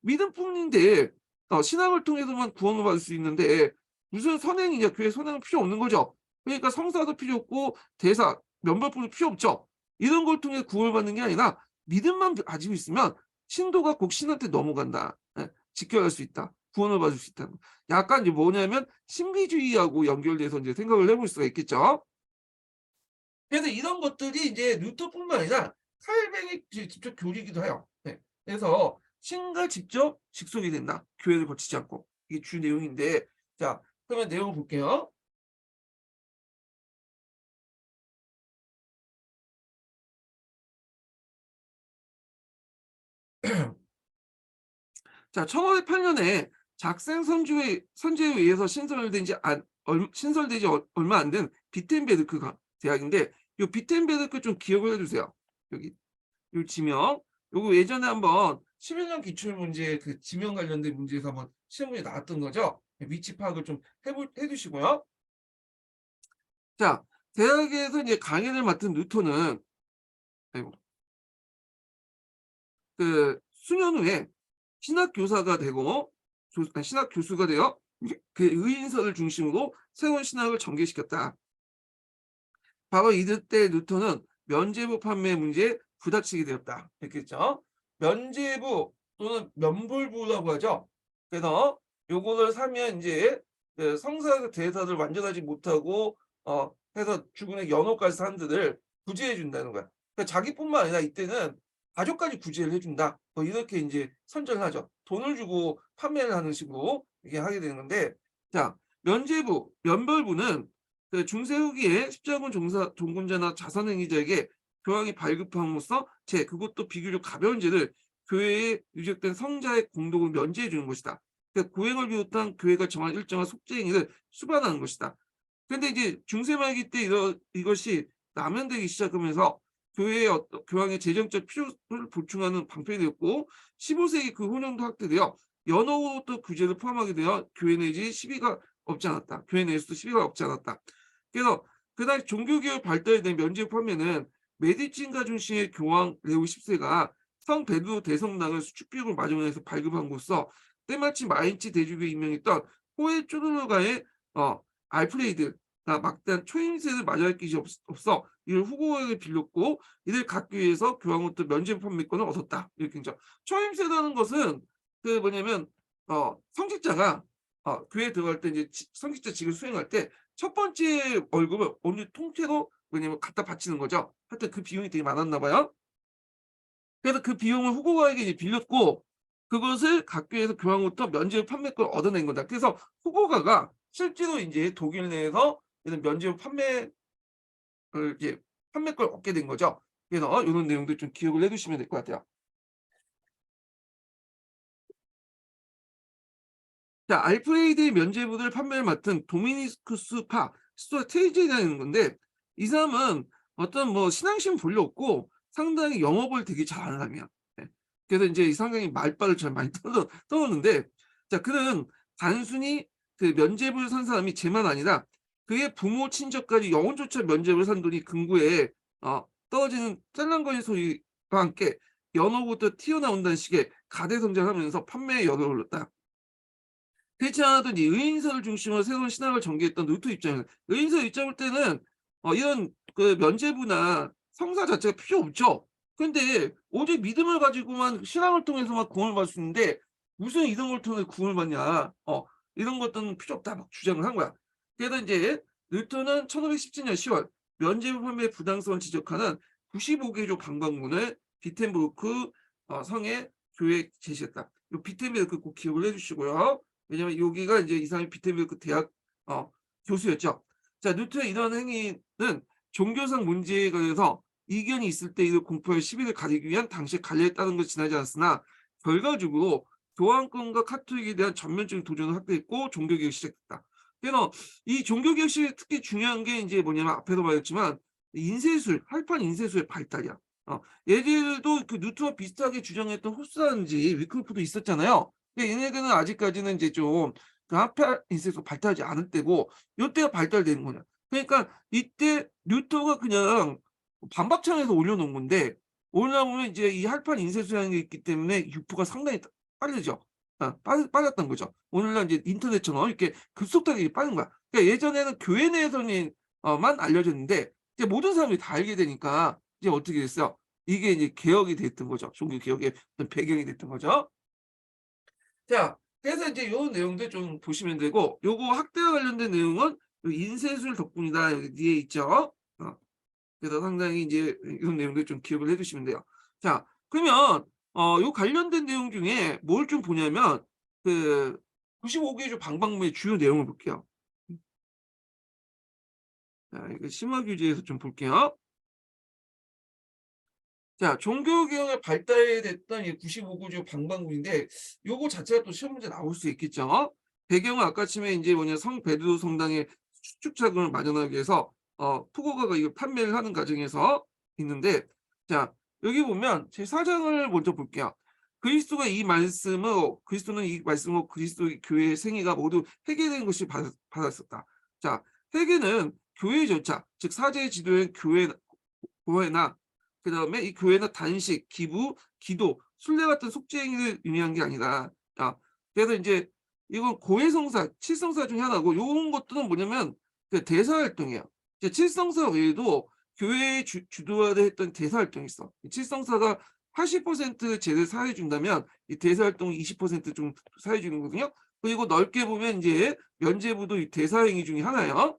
S1: 믿음뿐인데 신앙을 통해서만 구원을 받을 수 있는데 무슨 선행이냐. 교회 선행은 필요 없는 거죠. 그러니까 성사도 필요 없고 대사, 면벌품도 필요 없죠. 이런 걸 통해 구원을 받는 게 아니라 믿음만 가지고 있으면 신도가 꼭 신한테 넘어간다. 예. 지켜갈 수 있다. 구원을 받을 수 있다. 약간 이제 뭐냐면 신비주의하고 연결돼서 이제 생각을 해볼 수가 있겠죠. 그래서 이런 것들이 이제 루터뿐만 아니라 칼뱅의 직접 교리이기도 해요. 네. 그래서 신과 직접 직속이 된다, 교회를 거치지 않고. 이게 주 내용인데, 자 그러면 내용을 볼게요. 자 1508년에 작생 선주에 의해서 신설되지 얼마 안 된 비텐베르크 대학인데, 요 비텐베르크 좀 기억을 해 주세요. 여기 요 지명. 요거 예전에 한번 11년 기출 문제 그 지명 관련된 문제에서 한번 시험 문제 나왔던 거죠. 위치 파악을 좀 해 두시고요. 자 대학에서 이제 강의를 맡은 뉴턴은, 아이고, 그 수년 후에 신학 교사가 되고 신학 교수가 되어 그 의인설을 중심으로 새로운 신학을 전개시켰다. 바로 이때 뉴턴은 면죄부 판매 문제에 부닥치게 되었다. 이렇게 했죠. 면죄부 또는 면불부라고 하죠. 그래서 요거를 사면 이제 그 성사 대사를 완전하지 못하고 해서 죽은의 연호까지 산들을 구제해 준다는 거야. 그러니까 자기뿐만 아니라 이때는 가족까지 구제를 해 준다. 뭐 이렇게 인제 선전을 하죠. 돈을 주고 판매를 하는 식으로 이게 하게 되는 건데, 자 면죄부, 면벌부는 그 중세 후기에 십자군 종군자나 자선행위자에게 교황이 발급함으로써 그것도 비교적 가벼운 죄를 교회에 누적된 성자의 공덕을 면제해 주는 것이다. 그러니까 고행을 비롯한 교회가 정한 일정한 속죄 행위를 수반하는 것이다. 그런데 이제 중세 말기 때 이것이 남용되기 시작하면서 교회의 교황의 재정적 필요를 보충하는 방편이 되었고, 15세기 그 혼용도 확대되어 연호도 규제를 포함하게 되어 교회 내지 시비가 없지 않았다. 교회 내에서도 시비가 없지 않았다. 그래서 그날 종교개혁 발달에 대한 면죄부 판매는 메디친가 중심의 교황 레오 10세가 성 베드로 대성당을 수축비용을 마련해서 발급함으로써 때마침 마인츠 대주교에 임명했던 호헨초르노가의 알프레이드가 막대한 초임세를 맞이할 것이 없어 이를 후고에게 빌렸고, 이를 갚기 위해서 교황으로부터 면죄부 판매권을 얻었다. 이렇게 했죠. 초임세라는 것은 그 뭐냐면 성직자가 교회에 들어갈 때 이제 성직자 직을 수행할 때 첫 번째 월급을 어느 통째로 왜냐면 갖다 바치는 거죠. 하여튼 그 비용이 되게 많았나 봐요. 그래서 그 비용을 후보가에게 이제 빌렸고, 그것을 갖기 위해서 교황으로부터 면죄부 판매권을 얻어낸 거다. 그래서 후보가가 실제로 인제 독일 내에서 이런 면죄부 판매를 이제 판매권을 얻게 된 거죠. 그래서 요런 내용들 좀 기억을 해 두시면 될 것 같아요. 자, 알프레이드의 면죄부를 판매를 맡은 도미니쿠스 파 스토테이제라는 건데, 이 사람은 어떤 뭐 신앙심 별로 없고 상당히 영업을 되게 잘하는 사람이야. 예. 그래서 이제 상당히 말발을 잘 많이 떠오는데, 자, 그는 단순히 그 면죄부를 산 사람이 쟤만 아니라 그의 부모 친척까지 영혼조차 면죄부를 산 돈이 금고에 떨어지는 짤랑거리는 소리와 함께 연어부터 튀어나온다는 식의 가대성장하면서 판매에 열을 올렸다. 그렇지 않아도 이제 의인사를 중심으로 새로운 신학을 전개했던 루터 입장에서, 의인사 입장 볼 때는 이런 그 면죄부나 성사 자체가 필요 없죠. 근데 오직 믿음을 가지고만 신앙을 통해서만 구원을 받을 수 있는데 무슨 이런 걸 통해 구원을 받냐. 이런 것들은 필요 없다 막 주장을 한 거야. 그래서 이제 루터는 1517년 10월 면죄부 판매 부당성을 지적하는 95개조 방방문을 비텐부르크 성의 교회에 제시했다. 이 비텐베르크 꼭 기억을 해 주시고요. 왜냐면 여기가 이제 이 사람이 비텐베르크 대학 어 교수였죠. 자, 뉴턴의 이런 행위는 종교상 문제에 관해서 이견이 있을 때 이를 공포의 시비를 가리기 위한 당시의 관례에 따른 것이 지나지 않았으나, 결과적으로 교황권과 카톨릭에 대한 전면적인 도전을 확대했고 종교개혁이 시작됐다. 그래서 이 종교개혁 시 특히 중요한 게 이제 뭐냐면 앞에도 말했지만 인쇄술, 활판 인쇄술의 발달이야. 얘들도 그 뉴턴과 비슷하게 주장했던 호스라든지 위클리프도 있었잖아요. 근데 얘네들은 아직까지는 이제 좀 그 화폐 인쇄소가 발달하지 않을 때고 요때가 발달되는 거냐. 그러니까 이때 뉴턴가 그냥 반박창에서 올려놓은 건데, 올라오면 이제 이 할판 인쇄소라는 게 있기 때문에 유포가 상당히 빠르죠. 빠졌던 거죠. 오늘날 이제 인터넷처럼 이렇게 급속도로 빠른 거야. 그러니까 예전에는 교회 내에서는 만 알려졌는데 이제 모든 사람들이 다 알게 되니까 이제 어떻게 됐어요? 이게 이제 개혁이 됐던 거죠. 종교 개혁의 어떤 배경이 됐던 거죠. 자, 그래서 이제 요 내용들 좀 보시면 되고, 요거 학대와 관련된 내용은 요 인쇄술 덕분이다 여기 뒤에 있죠. 그래서 상당히 이제 이런 내용들 좀 기억을 해 두시면 돼요. 자, 그러면 요 관련된 내용 중에 뭘 좀 보냐면 그 95개조 방방문의 주요 내용을 볼게요. 자, 이거 심화 규제에서 좀 볼게요. 자, 종교개혁의 발달됐던 이 95구조 방방문인데 요거 자체가 또 시험 문제 나올 수 있겠죠. 배경은 아까 치면 인제 뭐냐 성 베드로 성당의 수축 자금을 마련하기 위해서 푸고가가 이걸 판매를 하는 과정에서 있는데, 자, 여기 보면 제 4장을 먼저 볼게요. 그리스도는 이 말씀으로 그리스도의 교회의 생애가 모두 회개된 것이 받았었다. 자, 회개는 교회의 절차, 즉 사제의 지도인 교회나 그다음에 이 교회는 단식, 기부, 기도, 순례 같은 속죄 행위를 의미한 게 아니라, 그래서 인제 이건 고해성사, 칠성사 중에 하나고, 요런 것들은 뭐냐면 그 대사 활동이에요. 이제 칠성사 외에도 교회의 주도하되 했던 대사 활동이 있어. 이 칠성사가 80% 제를 사해 준다면 이 대사 활동이 20%좀 사해 주는 거거든요. 그리고 넓게 보면 인제 면죄부도 이 대사 행위 중에 하나예요.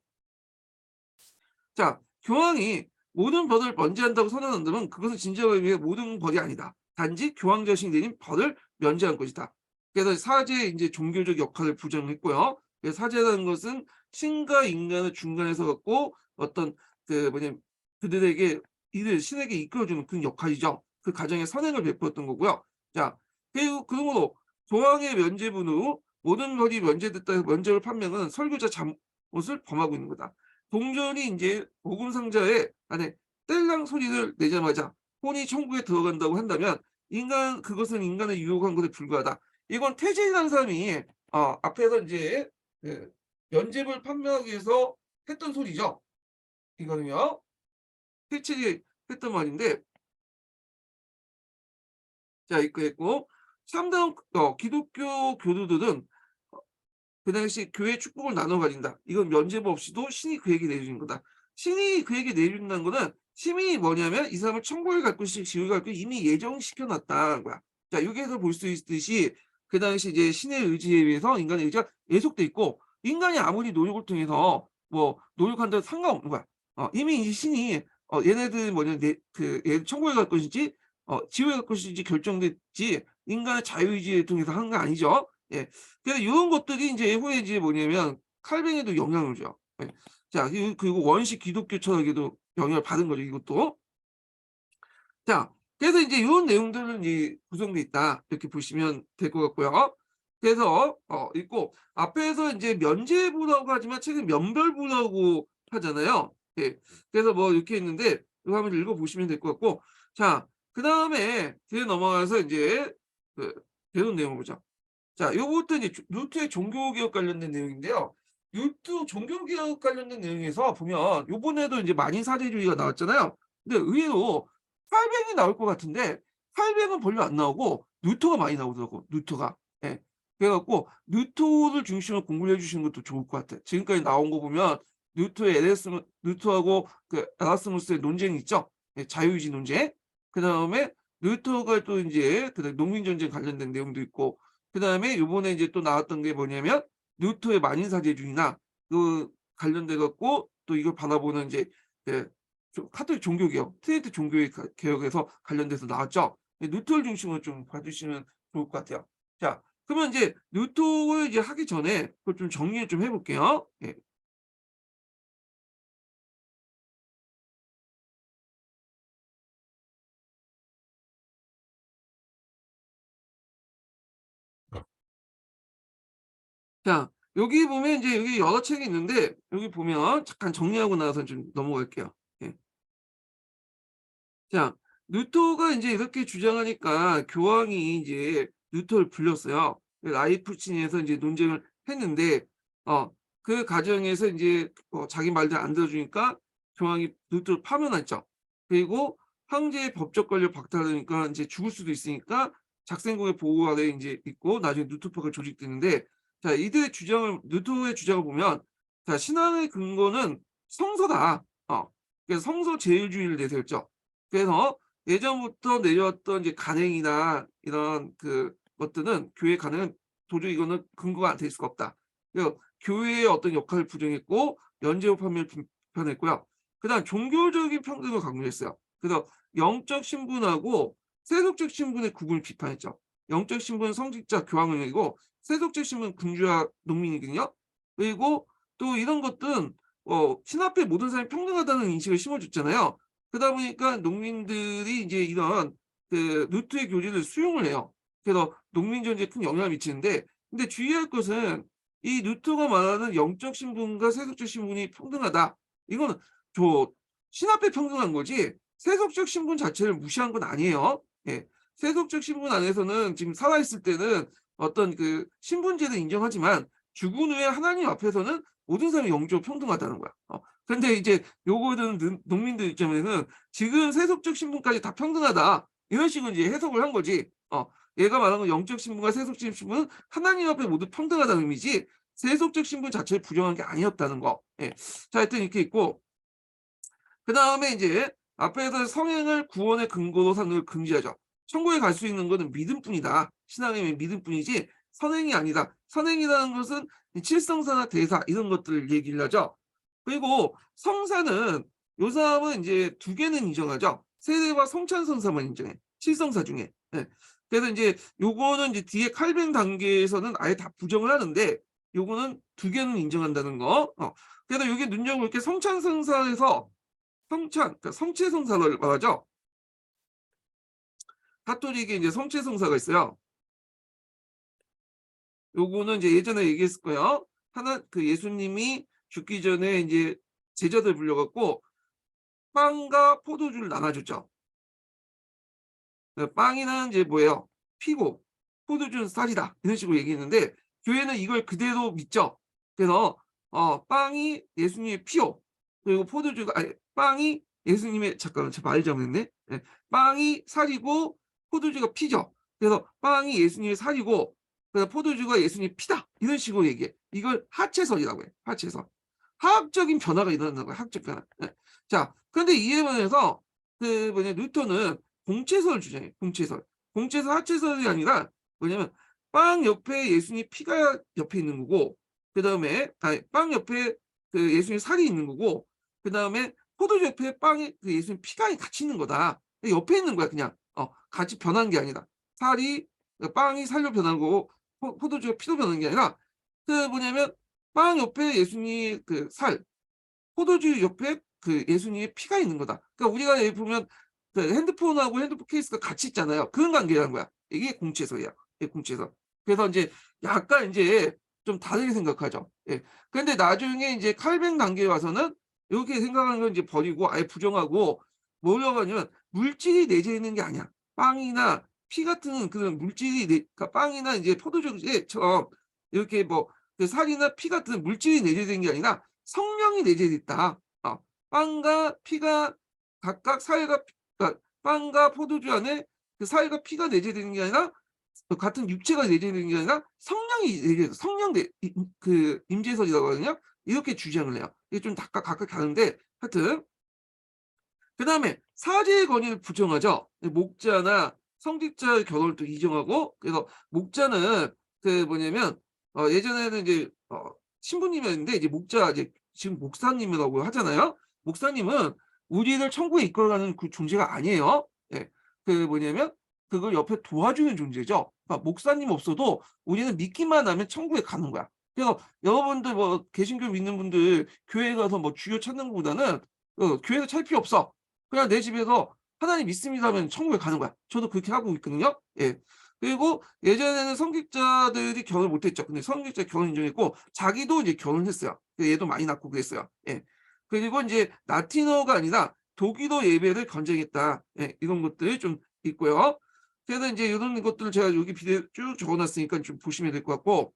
S1: 자, 교황이 모든 벌을 면제한다고 선언한다면 그것은 진정한 의미의 모든 벌이 아니다. 단지 교황 자신이 내린 벌을 면제한 것이다. 그래서 사제의 이제 종교적 역할을 부정했고요. 그래서 사제라는 것은 신과 인간을 중간에서 갖고 어떤 그 뭐냐 그들에게 이들 신에게 이끌어주는 그런 역할이죠. 그 가정에 선행을 베풀었던 거고요. 자, 그리고 그러므로 교황의 면제분으로 모든 벌이 면제됐다 해서 면제를 판명은 설교자 잘못을 범하고 있는 거다. 동전이 인제 복음 상자에 안에 뗄랑 소리를 내자마자 혼이 천국에 들어간다고 한다면 그것은 인간을 유혹한 것에 불과하다. 이건 태제이라는 사람이 앞에서 인제 그 면죄부를 판매하기 위해서 했던 소리죠. 이거는요. 태칠이 했던 말인데, 자 이거 했고, 참다운 기독교 교도들은 그 당시 교회 축복을 나눠 가진다. 이건 면죄부 없이도 신이 그에게 내려준 거다. 신이 그에게 내려준다는 거는 신이 뭐냐면 이 사람을 천국에 갈 것이 지옥에 갈 것이 이미 예정시켜 놨다는 거야. 자, 여기에서 볼 수 있듯이 그 당시 이제 신의 의지에 의해서 인간의 의지가 예속돼 있고, 인간이 아무리 노력을 통해서 뭐 노력한다고 상관없는 거야. 이미 이 신이 얘네들 뭐냐 얘 천국에 갈 것인지 지옥에 갈 것인지 결정됐지, 인간의 자유의지에 통해서 하는 거 아니죠. 예. 그래서 요런 것들이 인제 후에 이제 뭐냐면 칼뱅에도 영향을 줘요. 예. 자, 그리고 원시 기독교 철학에도 영향을 받은 거죠, 이것도. 자, 그래서 인제 요런 내용들은 이 구성돼 있다, 이렇게 보시면 될 것 같고요. 그래서 있고 앞에서 이제 면죄부라고 하지만 책은 면별부라고 하잖아요. 예. 그래서 뭐 이렇게 있는데 이거 한번 읽어 보시면 될 것 같고 자 그다음에 뒤에 넘어가서 이제 그 배운 내용을 보자. 자 요것도 이제 루트의 종교개혁 관련된 내용인데요. 루트 종교개혁 관련된 내용에서 보면 요번에도 이제 만인 사대주의가 나왔잖아요. 근데 의외로 칼뱅이 나올 것 같은데 칼뱅은 별로 안 나오고 루터가 많이 나오더라고 루터가. 예. 그래 갖고 루터를 중심으로 공부를 해 주시는 것도 좋을 것 같아요. 지금까지 나온 거 보면 루터의 루터하고 그 에라스무스의 논쟁이 있죠. 예 자유의지 논쟁. 그다음에 루터가 또 인제 농민 전쟁 관련된 내용도 있고 그다음에 요번에 이제 또 나왔던 게 뭐냐면 루터의 만인사제주의나 그 관련돼 갖고 또 이걸 바라보는 이제 그 카톨릭 종교개혁, 트리니티 종교의 개혁에서 관련돼서 나왔죠. 루터를 중심으로 좀 봐 주시면 좋을 것 같아요. 자 그러면 이제 루터를 이제 하기 전에 그걸 좀 정리를 좀 해 볼게요. 예. 자 여기 보면 이제 여기 여러 책이 있는데 여기 보면 잠깐 정리하고 나서 좀 넘어갈게요. 예. 자 루터가 인제 이렇게 주장하니까 교황이 인제 루터를 불렀어요. 그 라이프치히에서 인제 논쟁을 했는데 어 그 과정에서 인제 자기 말대로 안 들어 주니까 교황이 루터를 파면했죠. 그리고 황제의 법적 권력을 박탈하니까 인제 죽을 수도 있으니까 작생국의 보호 아래에 인제 있고 나중에 루터파가 조직되는데 자 이들의 주장을 루터의 주장을 보면 자 신앙의 근거는 성서다. 그래서 성서 제일주의를 내세웠죠. 그래서 예전부터 내려왔던 이제 간행이나 이런 그 것들은 교회 간행은 도저히 이거는 근거가 안 될 수가 없다. 그래서 교회의 어떤 역할을 부정했고 연제후 판매를 비판했고요. 그다음 종교적인 평등을 강조했어요. 그래서 영적 신분하고 세속적 신분의 구분을 비판했죠. 영적 신분은 성직자 교황이고 세속적 신분은 군주와 농민이거든요. 그리고 또 이런 것들은 신 앞에 모든 사람이 평등하다는 인식을 심어줬잖아요. 그러다 보니까 농민들이 이제 이런 그 루트의 교리를 수용을 해요. 그래서 농민 전쟁에 큰 영향을 미치는데 근데 주의할 것은 이 루터가 말하는 영적 신분과 세속적 신분이 평등하다. 이거는 저 신앞에 평등한 거지 세속적 신분 자체를 무시한 건 아니에요. 예. 세속적 신분 안에서는 지금 살아 있을 때는 어떤 그 신분제를 인정하지만 죽은 후에 하나님 앞에서는 모든 사람이 영적으로 평등하다는 거야. 근데 이제 요거는 농민들 입장에서는 지금 세속적 신분까지 다 평등하다. 이런 식으로 이제 해석을 한 거지. 얘가 말하는 건 영적 신분과 세속적 신분은 하나님 앞에 모두 평등하다는 의미지 세속적 신분 자체를 부정한 게 아니었다는 거. 예. 자, 하여튼 이렇게 있고 그다음에 이제 앞에서 성행을 구원의 근거로 삼는 걸 금지하죠. 천국에 갈 수 있는 것은 믿음뿐이다. 신앙의 믿음뿐이지 선행이 아니다. 선행이라는 것은 이 칠성사나 대사 이런 것들을 얘기를 하죠. 그리고 성사는 요 사람은 이제 두 개는 인정하죠. 세례와 성찬성사만 인정해. 칠성사 중에. 예. 그래서 이제 요거는 이제 뒤에 칼뱅 단계에서는 아예 다 부정을 하는데 요거는 두 개는 인정한다는 거. 그래서 요게 눈여겨볼 게 성찬성사에서 그러니까 성체성사를 말하죠. 가톨릭에 이제 성체성사가 있어요. 요거는 이제 예전에 얘기했을 거예요. 하나 그 예수님이 죽기 전에 이제 제자들 불러 갖고 빵과 포도주를 나눠 줬죠. 그 빵이는 이제 뭐예요? 피고 포도주는 쌀이다. 이런 식으로 얘기했는데 교회는 이걸 그대로 믿죠. 그래서 빵이 예수님의 피요. 그리고 포도주가 아니 빵이 예수님의 잠깐만 제가 말 잘못했네. 예. 빵이 살이고 포도주가 피죠. 그래서 빵이 예수님의 살이고 그래서 포도주가 예수님의 피다. 이런 식으로 얘기해. 이걸 하체설이라고 해. 하체설. 화학적인 변화가 일어난다는 거야. 화학적 변화. 예. 자, 그런데 이에 반해서 그 뭐냐 뉴턴은 공체설을 주장해. 공체설. 공체설, 하체설이 아니라 뭐냐면 빵 옆에 예수님 피가 옆에 있는 거고 그다음에 아니 빵 옆에 그 예수님 살이 있는 거고 그다음에 포도주 옆에 빵에 그 예수님 피가 같이 있는 거다. 옆에 있는 거야 그냥. 같이 변한 게 아니라. 살이 빵이 살로 변한 거고 포도주가 피로 변한 게 아니라 그 뭐냐면 빵 옆에 예수님 그 살, 포도주 옆에 그 예수님의 피가 있는 거다. 그러니까 우리가 여기 보면 그 핸드폰하고 핸드폰 케이스가 같이 있잖아요. 그런 관계라는 거야. 이게 공체설이야. 이게 공체설. 그래서 인제 약간 인제 좀 다르게 생각하죠. 예. 근데 나중에 인제 칼뱅 단계에 와서는 요렇게 생각하는 걸 인제 버리고 아예 부정하고 뭐라고 하냐면 물질이 내재해 있는 게 아니야. 빵이나 피 같은 그런 물질이 그러니까 빵이나 인제 포도주처럼 이렇게 뭐 그 살이나 피 같은 물질이 내재된 게 아니라 성령이 내재돼 있다. 빵과 피가 각각 살과 그러니까 빵과 포도주 안에 그 살과 피가 내재되는 게 아니라 같은 육체가 내재되는 게 아니라 성령이 내재 성령 내 그 임재설이라고 하거든요. 이렇게 주장을 해요. 이게 좀 각각 다른데 하여튼 그다음에 사제의 권위를 부정하죠. 목자나 성직자의 결혼을 또 인정하고 그래서 목자는 그 뭐냐면 예전에는 이제 신부님이었는데 이제 목자 이제 지금 목사님이라고 하잖아요. 목사님은 우리를 천국에 이끌어가는 그 존재가 아니에요. 예. 그 뭐냐면 그걸 옆에 도와주는 존재죠. 그러니까 목사님 없어도 우리는 믿기만 하면 천국에 가는 거야. 그래서 여러분들 뭐 개신교 믿는 분들 교회 가서 뭐 주여 찾는 것보다는 교회에서 찾을 필요 없어. 그냥 내 집에서 하나님 믿습니다 하면 천국에 가는 거야. 저도 그렇게 하고 있거든요. 예. 그리고 예전에는 성직자들이 결혼을 못 했죠. 근데 성직자 결혼 인정했고 자기도 이제 결혼했어요. 얘도 많이 낳고 그랬어요. 예. 그리고 인제 라틴어가 아니라 독일어 예배를 권장했다. 예. 이런 것들이 좀 있고요. 그래서 인제 요런 것들을 제가 여기 비디오에 쭉 적어 놨으니까 좀 보시면 될 것 같고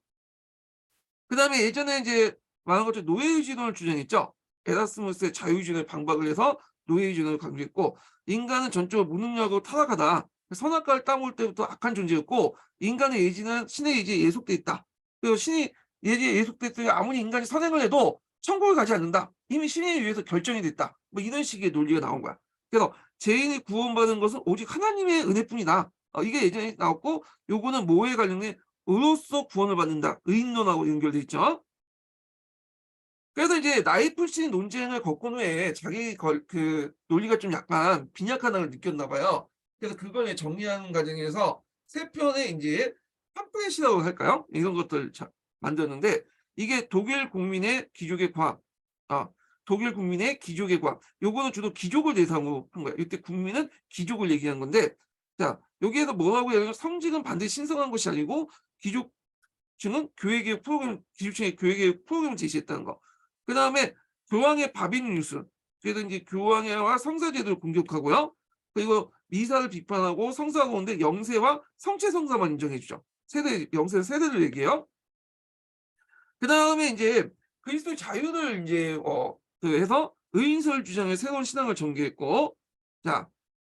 S1: 그다음에 예전에 인제 말한 것처럼 노예의존을 주장했죠. 에라스무스의 자유의존을 반박을 해서 노예의존을 강조했고 인간은 전적으로 무능력으로 타락하다. 선악과를 따먹을 때부터 악한 존재였고 인간의 예지는 신의 예지에 예속돼 있다. 그리고 신이 예지에 예속됐으니 아무리 인간이 선행을 해도 천국을 가지 않는다. 이미 신에 의해서 결정이 됐다. 뭐 이런 식의 논리가 나온 거야. 그래서 죄인이 구원받은 것은 오직 하나님의 은혜뿐이다. 이게 예전에 나왔고 요거는 뭐에 관련된 의로써 구원을 받는다. 의인론하고 연결돼 있죠. 그래서 이제 나이프신 논쟁을 겪은 후에 자기 그 논리가 좀 약간 빈약하다는 걸 느꼈나 봐요. 그래서 그걸 이제 정리하는 과정에서 세 편의 인제 팜플렛이라고 할까요? 이런 것들 만들었는데 이게 독일 국민의 귀족의 과학, 아 독일 국민의 귀족의 과학. 요거는 주로 귀족을 대상으로 한 거예요. 이때 국민은 귀족을 얘기한 건데 자 여기에서 뭐라고 해야 되냐 성직은 반드시 신성한 것이 아니고 귀족 층은 교회개혁 프로그램 기득층의 교회개혁 프로그램을 제시했다는 거. 그다음에 교황의 바비니누스 그래서 인제 교황과 성사 제도를 공격하고요. 그리고 미사를 비판하고 성사 가운데 영세와 성체 성사만 인정해 주죠. 세대 영세 세대를 얘기해요. 그다음에 인제 그리스도의 자유를 인제 그 해서 의인설 주장의 새로운 신앙을 전개했고 자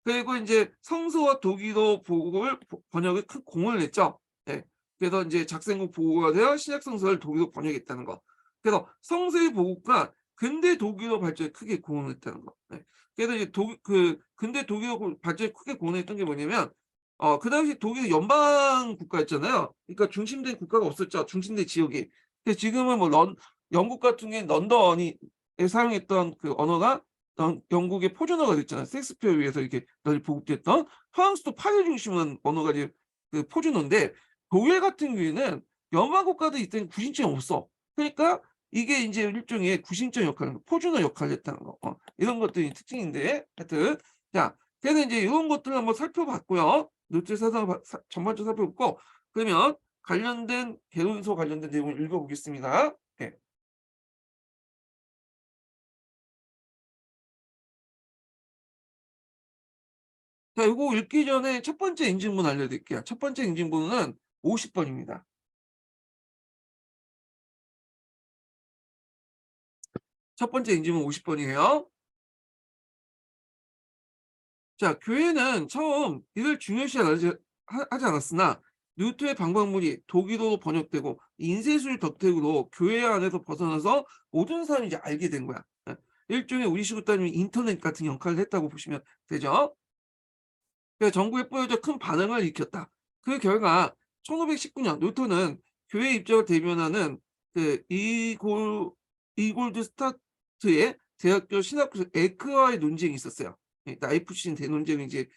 S1: 그리고 인제 성서와 독일어 복음을 번역에 큰 공을 냈죠. 예. 그래서 인제 작성국 보고가 되어 신약 성서를 독일어로 번역했다는 거. 그래서 성서의 보급과 근대 독일어 발전에 크게 공헌을 했다는 거. 예. 그래서 이제 근대 독일어 발전에 크게 공헌했던 게 뭐냐면 그 당시 독일은 연방 국가였잖아요. 그러니까 중심된 국가가 없었죠, 중심된 지역이. 근데 지금은 뭐 영국 같은 경우에는 런던이 사용했던 그 언어가 영국의 표준어가 됐잖아요. 셰익스피어에 의해서 이렇게 널리 보급됐던 프랑스도 파리 중심으로 한 언어가 이제 그 표준어인데 독일 같은 경우에는 연방 국가들이 이때는 구신점이 없어. 그러니까 이게 인제 일종의 구신점 역할을 표준어 역할을 했다는 거. 이런 것들이 특징인데 하여튼 자 그래서 인제 이런 것들을 한번 살펴봤고요. 노트 사상 전반적으로 살펴봤고 그러면 관련된 개론서 관련된 내용을 읽어 보겠습니다. 예. 자 요거 읽기 전에 첫 번째 인증문 알려드릴게요. 첫 번째 인증문은 50 번입니다. 첫 번째 인증문 50 번이에요. 자 교회는 처음 이를 중요시 하지 않았으나 뉴트의 방법문이 독일어로 번역되고 인쇄술 덕택으로 교회 안에서 벗어나서 모든 사람이 이제 알게 된 거야. 예. 일종의 우리식으로 따지면 인터넷 같은 역할을 했다고 보시면 되죠. 그래서 전국에 뿌려져 큰 반응을 일으켰다. 그 결과 1519년 뉴턴은 교회 입장을 대변하는 그 이골드 스타트의 대학교 신학교 에크와의 논쟁이 있었어요. 나이프신 대논쟁이 이제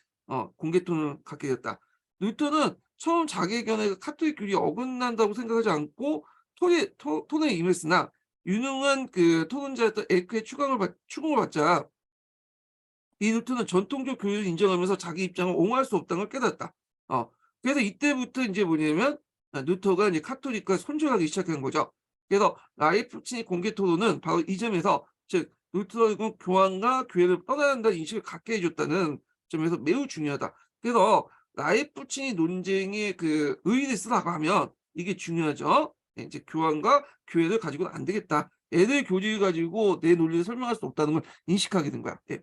S1: 공개 토론을 갖게 됐다. 뉴턴은 처음 자기 의견에 카톨릭 교리 어긋난다고 생각하지 않고 토론에 임했으나 유능한 그 토론자였던 에크의 추궁을 받자 이 루트는 전통적 교리를 인정하면서 자기 입장을 옹호할 수 없다는 걸 깨닫다. 그래서 이때부터 인제 뭐냐면 루터가 이제 카톨릭과 손절하기 시작한 거죠. 그래서 라이프치히 공개 토론은 바로 이 점에서 즉 루터는 교황과 교회를 떠나야 한다는 인식을 갖게 해줬다는 점에서 매우 중요하다. 그래서 라이프치히 논쟁의 그 의의를 쓰라고 하면 이게 중요하죠. 예, 이제 교황과 교회를 가지고는 안 되겠다. 애들 교리를 가지고 내 논리를 설명할 수 없다는 걸 인식하게 된 거야. 예.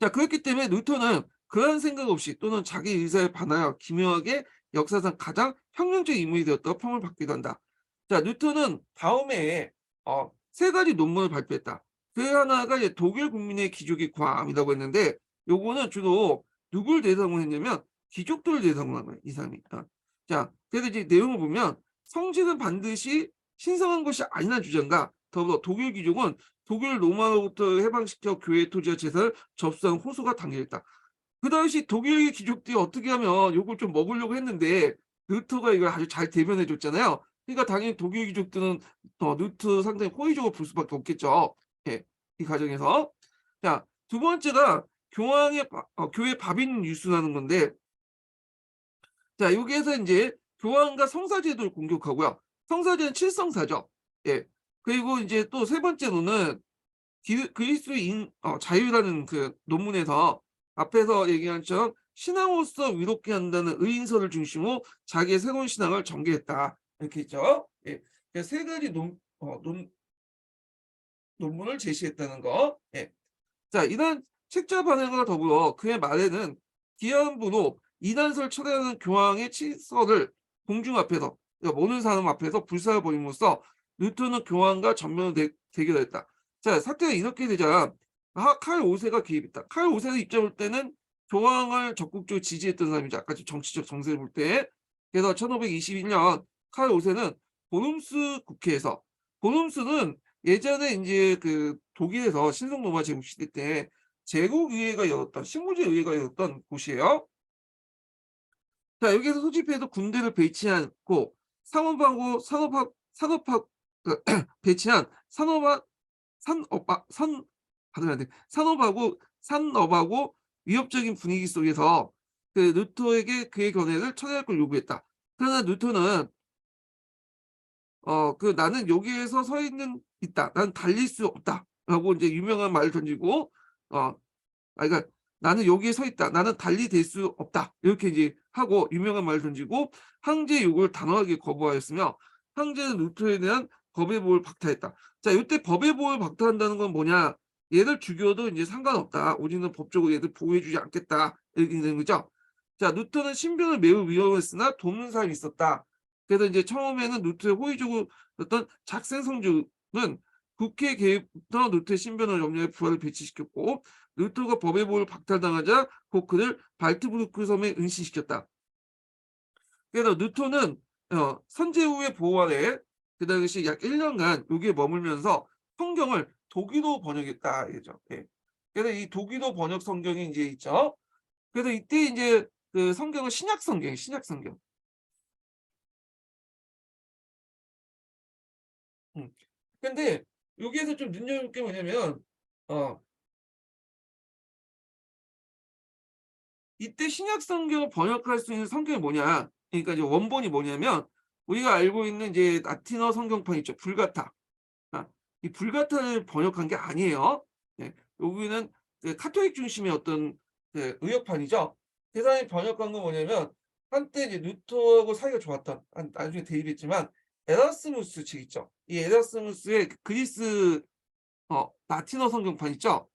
S1: 자, 그렇기 때문에 루터는 그런 생각 없이 또는 자기 의사에 반하여 기묘하게 역사상 가장 혁명적 인물이 되었다고 평을 받기도 한다. 자, 뉴턴은 다음에 세 가지 논문을 발표했다. 그 하나가 이제 독일 국민의 귀족의 과암이라고 했는데 요거는 주로 누굴 대상으로 했냐면 귀족들을 대상으로 한 거예요. 이 사람이. 자, 그래서 이제 내용을 보면 성질은 반드시 신성한 것이 아니라는 주장과 더불어 독일 귀족은 독일 로마로부터 해방시켜 교회 토지와 재산을 접수한 호소가 담겨있다. 그 당시 독일 귀족들이 어떻게 하면 요걸 좀 먹으려고 했는데 루터가 이걸 아주 잘 대변해 줬잖아요. 그러니까 당연히 독일 귀족들은 루터 상당히 호의적으로 볼 수밖에 없겠죠. 예, 이 과정에서. 자, 두 번째가 교회 밥인 뉴스라는 건데, 자, 여기에서 이제 교황과 성사제도를 공격하고요. 성사제는 칠성사죠. 예. 그리고 이제 또 세 번째로는 그리스도인 자유라는 그 논문에서 앞에서 얘기한 것처럼 신앙으로서 위롭게 한다는 의인설을 중심으로 자기의 새로운 신앙을 전개했다. 이렇게 있죠. 예. 그래서 세 가지 논문을 제시했다는 거. 예. 자, 이런 책자 반응과 더불어 그의 말에는 기한부로 이단설 철회하는 교황의 치서를 공중 앞에서, 그러니까 모든 사람 앞에서 불사를 보임으로써 뉴턴은 교황과 전면으로 대결했다. 자, 사태가 이렇게 되자 칼 5세가 개입했다. 칼 5세의 입장 볼 때는 교황을 적극적으로 지지했던 사람이죠. 아까 정치적 정세를 볼 때. 그래서 1521년 칼 5세는 보름스 국회에서, 보름스는 예전에 이제 그 독일에서 신성 로마 제국 시대 때 제국의회가 열었던, 식무제 의회가 열었던 곳이에요. 자, 여기에서 소집해서 군대를 배치하고 산업학 그 배치한 산업하고 위협적인 분위기 속에서 그 루터에게 그의 견해를 철회할 걸 요구했다. 그러나 루터는 나는 여기에서 서 있다. 난 달릴 수 없다. 라고 이제 유명한 말을 던지고, 그러니까 나는 여기에 서 있다. 나는 달리 될 수 없다. 이렇게 이제 하고 유명한 말을 던지고 황제의 요구를 단호하게 거부하였으며 황제는 루터에 대한 법의 보호를 박탈했다. 자, 이때 법의 보호를 박탈한다는 건 뭐냐? 얘를 죽여도 이제 상관없다. 우리는 법적으로 얘들 보호해주지 않겠다. 이렇게 되는 거죠. 자, 루터는 신변을 매우 위험했으나 돕는 사람이 있었다. 그래서 이제 처음에는 루터의 호의적으로 어떤 작생성주는 국회 개입부터 루터의 신변을 염려해 부하를 배치시켰고 루터가 법의 보호를 박탈당하자 곧 그를 발트부르크 섬에 은신시켰다. 그래서 루터는 선제후의 보호 아래 그 당시 약 1년간 여기에 머물면서 성경을 독일어 번역했다 이죠. 예. 그래서 이 독일어 번역 성경이 이제 있죠. 그래서 이때 이제 그 성경은 신약 성경, 신약 성경. 음. 근데 여기에서 좀 눈여볼 게 뭐냐면 어 이때 신약 성경을 번역할 수 있는 성경이 뭐냐? 그러니까 이제 원본이 뭐냐면 우리가 알고 있는 이제 라틴어 성경판 있죠. 불가타. 이 불가타를 번역한 게 아니에요. 네. 여기는 그 카톨릭 중심의 어떤 그 의역판이죠. 그 사람이 번역한 건 뭐냐면 한때 이제 루터하고 사이가 좋았던 나중에 대입했지만 에라스무스 책 있죠. 이 에라스무스의 그리스 라틴어 성경판 있죠.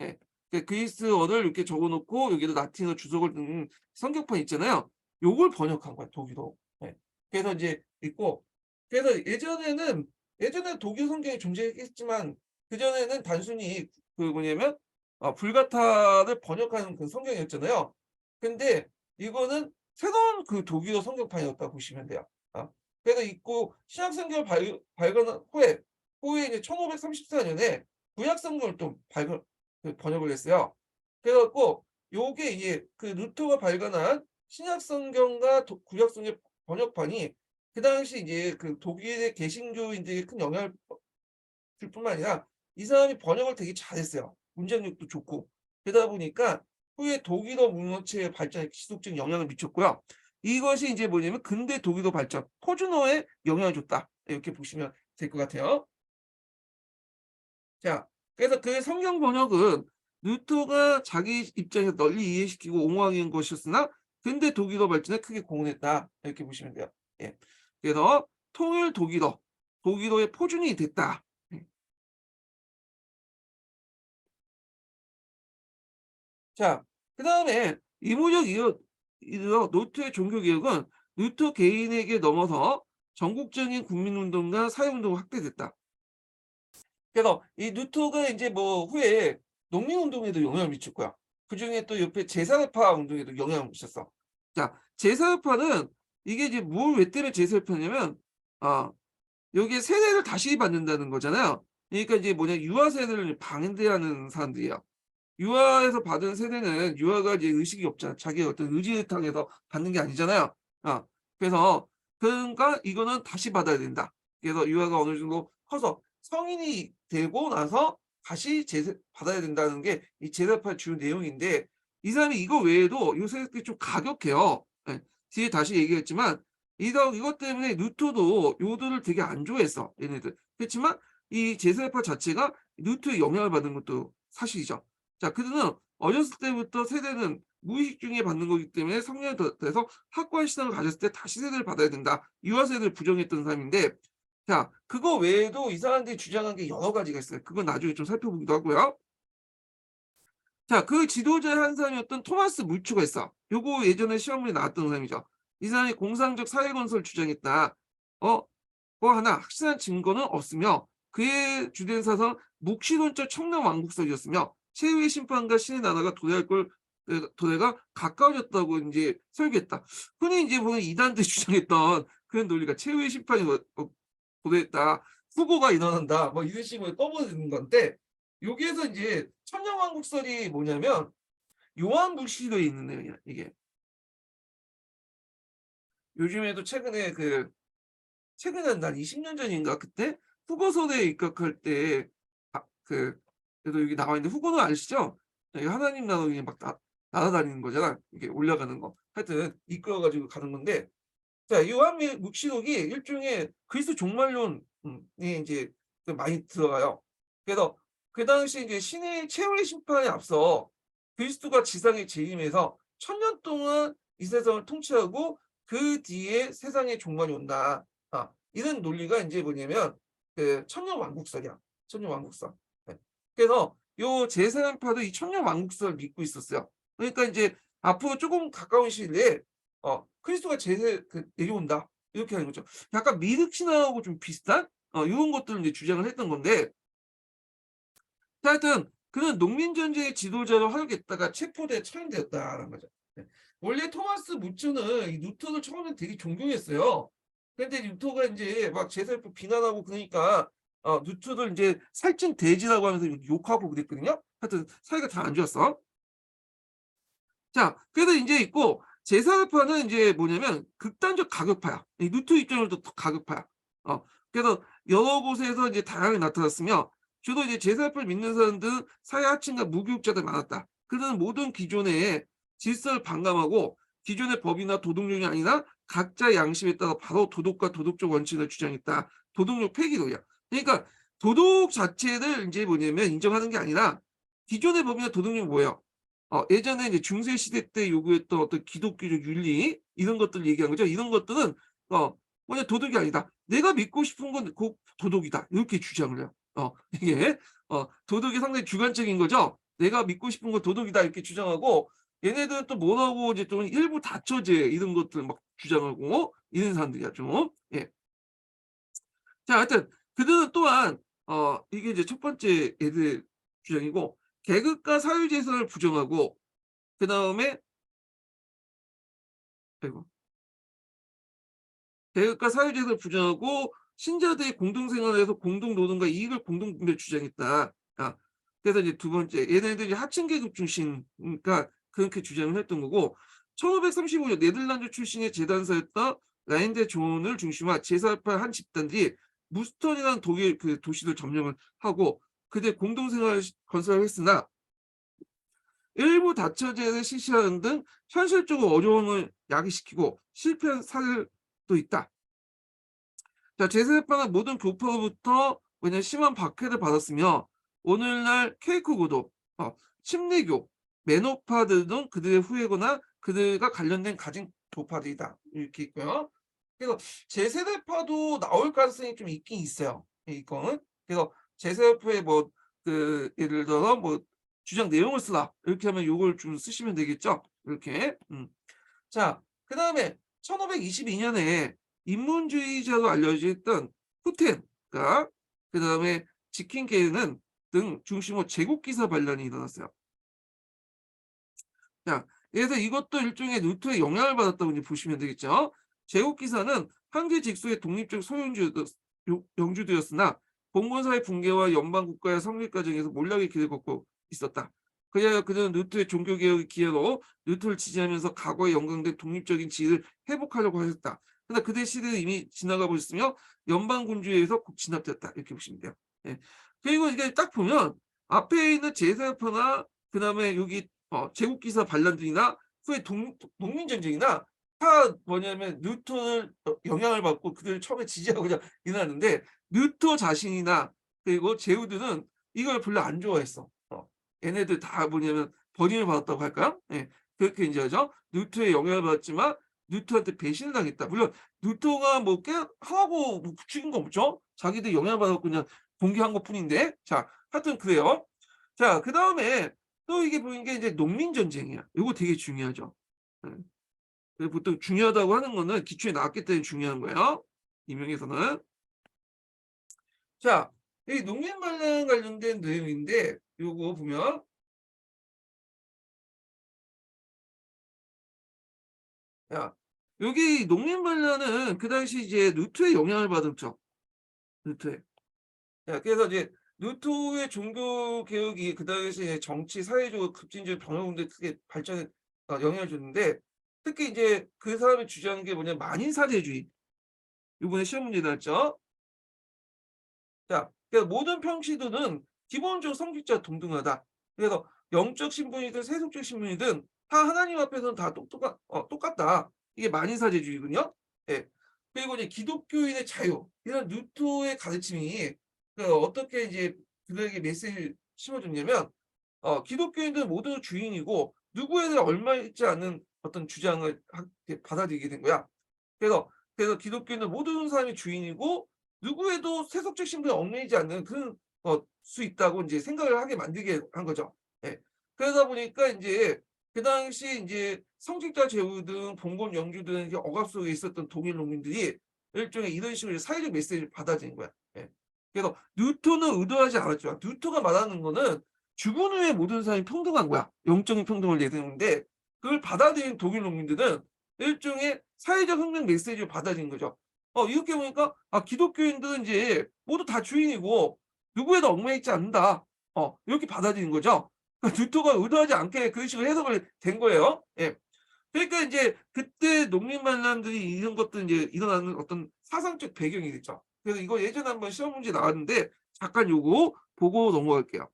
S1: 예. 그 그리스어를 이렇게 적어 놓고 여기다 라틴어 주석을 둔 성경판 있잖아요. 요걸 번역한 거야, 독일어. 예. 그래서 이제 있고 그래서 예전에 독일 성경이 존재했지만 그전에는 단순히 그 뭐냐면 불가타를 번역하는 그 성경이었잖아요. 근데 이거는 새로운 그 독일어 성경판이었다고 보시면 돼요. 그래서 있고 신약 성경을 발견한 후에 이제 1534년에 구약 성경을 또 그 번역을 했어요. 그래 갖고 요게 이제 그 루터가 발견한 신약 성경과 구약 성경 번역판이 그 당시 이제 그 독일의 개신교인들에게 큰 영향을 줄 뿐만 아니라 이 사람이 번역을 되게 잘했어요. 문장력도 좋고. 그러다 보니까 후에 독일어 문어체의 발전에 지속적인 영향을 미쳤고요. 이것이 이제 뭐냐면 근대 독일어 발전, 포주노에 영향을 줬다. 이렇게 보시면 될 것 같아요. 자, 그래서 그 성경 번역은 루터가 자기 입장에서 널리 이해시키고 옹호한 것이었으나 근대 독일어 발전에 크게 공헌했다. 이렇게 보시면 돼요. 예. 그래서 통일 독일어, 독일어의 표준이 됐다. 예. 자, 그다음에 이모적 이어 노트의 종교 개혁은 루터 개인에게 넘어서 전국적인 국민운동과 사회운동으로 확대됐다. 그래서 이 루터가 이제 뭐 후에 농민운동에도 영향을 미칠 거야. 그중에 또 옆에 제3파 운동에도 영향을 미쳤어. 자, 제3파는 이게 이제 뭘 왜 때문에 제3파냐면 여기에 세대를 다시 받는다는 거잖아요. 그러니까 이제 뭐냐 유아 세대를 방대하는 사람들이에요. 유아에서 받은 세대는 유아가 이제 의식이 없잖아. 자기의 어떤 의지를 통해서 받는 게 아니잖아요. 어. 그래서 그러니까 이거는 다시 받아야 된다. 그래서 유아가 어느 정도 커서 성인이 되고 나서 다시 제세 받아야 된다는 게 이 제사파 주요 내용인데 이 사람이 이거 외에도 요새 좀 가격해요. 예. 뒤에 다시 얘기했지만 이것 때문에 루터도 요들을 되게 안 좋아했어. 얘네들. 그렇지만 이 제사파 자체가 루터의 영향을 받은 것도 사실이죠. 자, 그들은 어렸을 때부터 세대는 무의식 중에 받는 거기 때문에 성년이 돼서 확고한 신앙을 가졌을 때 다시 세대를 받아야 된다. 유아 세대를 부정했던 사람인데, 자, 그거 외에도 이 사람들이 주장한 게 여러 가지가 있어요. 그건 나중에 좀 살펴보기도 하고요. 자, 그 지도자의 한 사람이었던 토마스 물추가 있어. 요거 예전에 시험문에 나왔던 사람이죠. 이 사람이 공상적 사회 건설을 주장했다. 어, 하나 확실한 증거는 없으며 그의 주된 사상 묵시론적 청렴 왕국설이었으며 최후의 심판과 신의 나라가 도래할 걸 도래가 가까워졌다고 이제 설계했다. 흔히 이제 보면 이단들이 주장했던 그런 논리가 최후의 심판이 도래했다. 후보가 일어난다. 뭐 이런 식으로 떠보는 건데 여기에서 이제 천년 왕국설이 뭐냐면 요한 묵시로에 있는 내용이야. 이게 요즘에도 최근에 난 20년 전인가 그때 후보선에 입각할 때 그래도 여기 나와 있는데 후보는 아시죠? 이 하나님 나라에 막 날아다니는 거잖아. 이게 올라가는 거. 하여튼 이끌어 가지고 가는 건데 자 요한미 묵시록이 일종의 그리스도 종말론이 인제 그 많이 들어가요. 그래서 그 당시 이제 신의 최후의 심판에 앞서 그리스도가 지상에 재림해서 1000년 동안 이 세상을 통치하고 그 뒤에 세상의 종말이 온다. 이런 논리가 인제 뭐냐면 그 천년 왕국설이야. 천년 왕국설. 네. 그래서 요 제3파도 이 천년 왕국설을 믿고 있었어요. 그러니까 인제 앞으로 쪼금 가까운 시일 내에 그리스도가 내려온다. 이렇게 하는 거죠. 약간 미륵 신화하고 좀 비슷한 요런 것들을 이제 주장을 했던 건데 하여튼 그는 농민 전쟁의 지도자로 활약했다가 체포돼 처형되었다라는 거죠. 네. 원래 토마스 무츠는 이 루터를 처음에 되게 존경했어요. 근데 루터가 인제 막 제사를 비난하고 그러니까 루터를 인제 살찐 돼지라고 하면서 욕하고 그랬거든요. 하여튼 사이가 잘 안 좋았어. 자, 그래서 인제 있고 제3파는 인제 뭐냐면 극단적 가격파야. 이 루터 입장으로도 가격파야. 그래서 여러 곳에서 이제 다양하게 나타났으며 주로 이제 제3파를 믿는 사람들은 사회 하층과 무교육자들이 많았다. 그들은 모든 기존의 질서를 반감하고 기존의 법이나 도덕령이 아니라 각자의 양심에 따라 바로 도덕과 도덕적 원칙을 주장했다. 도덕적 폐기론이야. 그러니까 도덕 자체를 인제 뭐냐면 인정하는 게 아니라 기존의 법이나 도덕령이 뭐예요? 예전에 이제 중세 시대 때 요구했던 어떤 기독교적 윤리 이런 것들을 얘기한 거죠. 이런 것들은 뭐냐 도덕이 아니다. 내가 믿고 싶은 건 곧 도덕이다. 이렇게 주장을 해요. 이게 도덕이 상당히 주관적인 거죠. 내가 믿고 싶은 건 도덕이다 이렇게 주장하고 얘네들은 또 뭐라고 이제 좀 일부 다처제 이런 것들 막 주장하고 이런 사람들이야 좀. 예. 자 하여튼 그들은 또한 이게 이제 첫 번째 얘들 주장이고 계급과 사회재산을 부정하고 그다음에 아이고 계급과 사회재산을 부정하고 신자들이 공동생활에서 공동노동과 이익을 공동분배 주장했다. 그래서 이제 두 번째 얘네들이 하층 계급 중심이니까 그렇게 주장을 했던 거고 1535년 네덜란드 출신의 재단사였던 라인데 존을 중심으로 제4파 한 집단들이 무스턴이라는 독일 그 도시를 점령을 하고 그들 공동생활을 건설을 했으나 일부 다처제를 실시하는 등 현실적으로 어려움을 야기시키고 실패한 사례도 있다. 자, 제세대파는 모든 교파로부터 왜냐면 심한 박해를 받았으며 오늘날 케이크 고독, 침례교, 메노파드 등 그들의 후예거나 그들과 관련된 가진 교파들이다. 이렇게 있고요. 그래서 제세대파도 나올 가능성이 좀 있긴 있어요. 이거는. 그래서 제세대파의 뭐 예를 들어서 뭐 주장 내용을 쓰라 이렇게 하면 요걸 좀 쓰시면 되겠죠. 이렇게. 자, 그다음에 1522년에 인문주의자로 알려졌던 후텐과 그다음에 지킨게는 등 중심으로 제국기사 반란이 일어났어요. 자, 그래서 이것도 일종의 루터의 영향을 받았다고 이제 보시면 되겠죠. 제국기사는 황제 직속의 독립적 영주되었으나 봉건사의 붕괴와 연방국가의 성립 과정에서 몰락의 길을 걷고 있었다. 그리하여 그는 루터의 종교개혁의 기회로 루터를 지지하면서 과거에 연강된 독립적인 지위를 회복하려고 하셨다. 그러나 그들의 시대는 이미 지나가고 있으며 연방군주의에서 곧 진압되었다. 이렇게 보시면 돼요. 예. 그리고 이게 딱 보면 앞에 있는 제사파나 그다음에 여기 제국기사 반란들이나 후에 농민전쟁이나 다 뭐냐면 뉴턴을 영향을 받고 그들을 처음에 지지하고 그냥 일어났는데 뉴턴 자신이나 그리고 제후들은 이걸 별로 안 좋아했어. 얘네들 다 뭐냐면 버림을 받았다고 할까요? 예. 그렇게 이제 하죠. 뉴턴의 영향을 받았지만 뉴턴한테 배신을 당했다. 물론 뉴턴가 뭐 하고 뭐 죽인 거 없죠. 자기들 영향을 받았고 그냥 공개한 것뿐인데. 자, 하여튼 그래요. 자, 그다음에 또 이게 보이는 게 이제 농민 전쟁이야. 이거 되게 중요하죠. 보통 중요하다고 하는 거는 기초에 나왔기 때문에 중요한 거예요. 이명에서는. 자, 이 농민 반란 관련된 내용인데 요거 보면 야, 여기 농민 반란은 그 당시 이제 루터의 영향을 받았죠. 루터의. 야, 그래서 이제 루터의 종교 개혁이 그 당시 정치 사회적으로 급진적인 변화운동에 크게 발전에 영향을 줬는데 특히 이제 그 사람이 주장한 게 뭐냐 만인사대주의. 이번에 시험 문제 나왔죠. 자, 그래서 모든 평시도는 기본적으로 성직자 동등하다. 그래서 영적 신분이든 세속적 신분이든 다 하나님 앞에서는 다 똑같다. 이게 만인사제주의군요. 예. 그리고 이제 기독교인의 자유 이런 루터의 가르침이 어떻게 이제 그들에게 메시지를 심어줬냐면 기독교인들은 모두 주인이고 누구에도 얽매이지 않는 어떤 주장을 받아들이게 된 거야. 그래서 기독교인은 모든 사람이 주인이고 누구에도 세속적 신분에 얽매이지 않는 그런 수 있다고 이제 생각을 하게 만들게 한 거죠. 예. 그러다 보니까 이제 그 당시 이제 성직자 제후 등 봉건 영주 등 억압 속에 있었던 동일 농민들이 일종의 이런 식으로 사회적 메시지를 받아들인 거야. 예. 그래서 뉴턴은 의도하지 않았죠. 뉴턴가 말하는 거는 죽은 후에 모든 사람이 평등한 거야. 영적인 평등을 내세우는데 그걸 받아들인 독일 농민들은 일종의 사회적 혁명 메시지를 받아들인 거죠. 이렇게 보니까 기독교인들은 이제 모두 다 주인이고 누구에도 얽매이지 않는다. 이렇게 받아들인 거죠. 뉴턴가 의도하지 않게 그런 식으로 해석을 된 거예요. 예. 그러니까 이제 그때 농민반란들이 이런 것들 이제 일어나는 어떤 사상적 배경이 됐죠. 그래서 이거 예전에 한번 시험 문제 나왔는데 잠깐 요거 보고 넘어갈게요.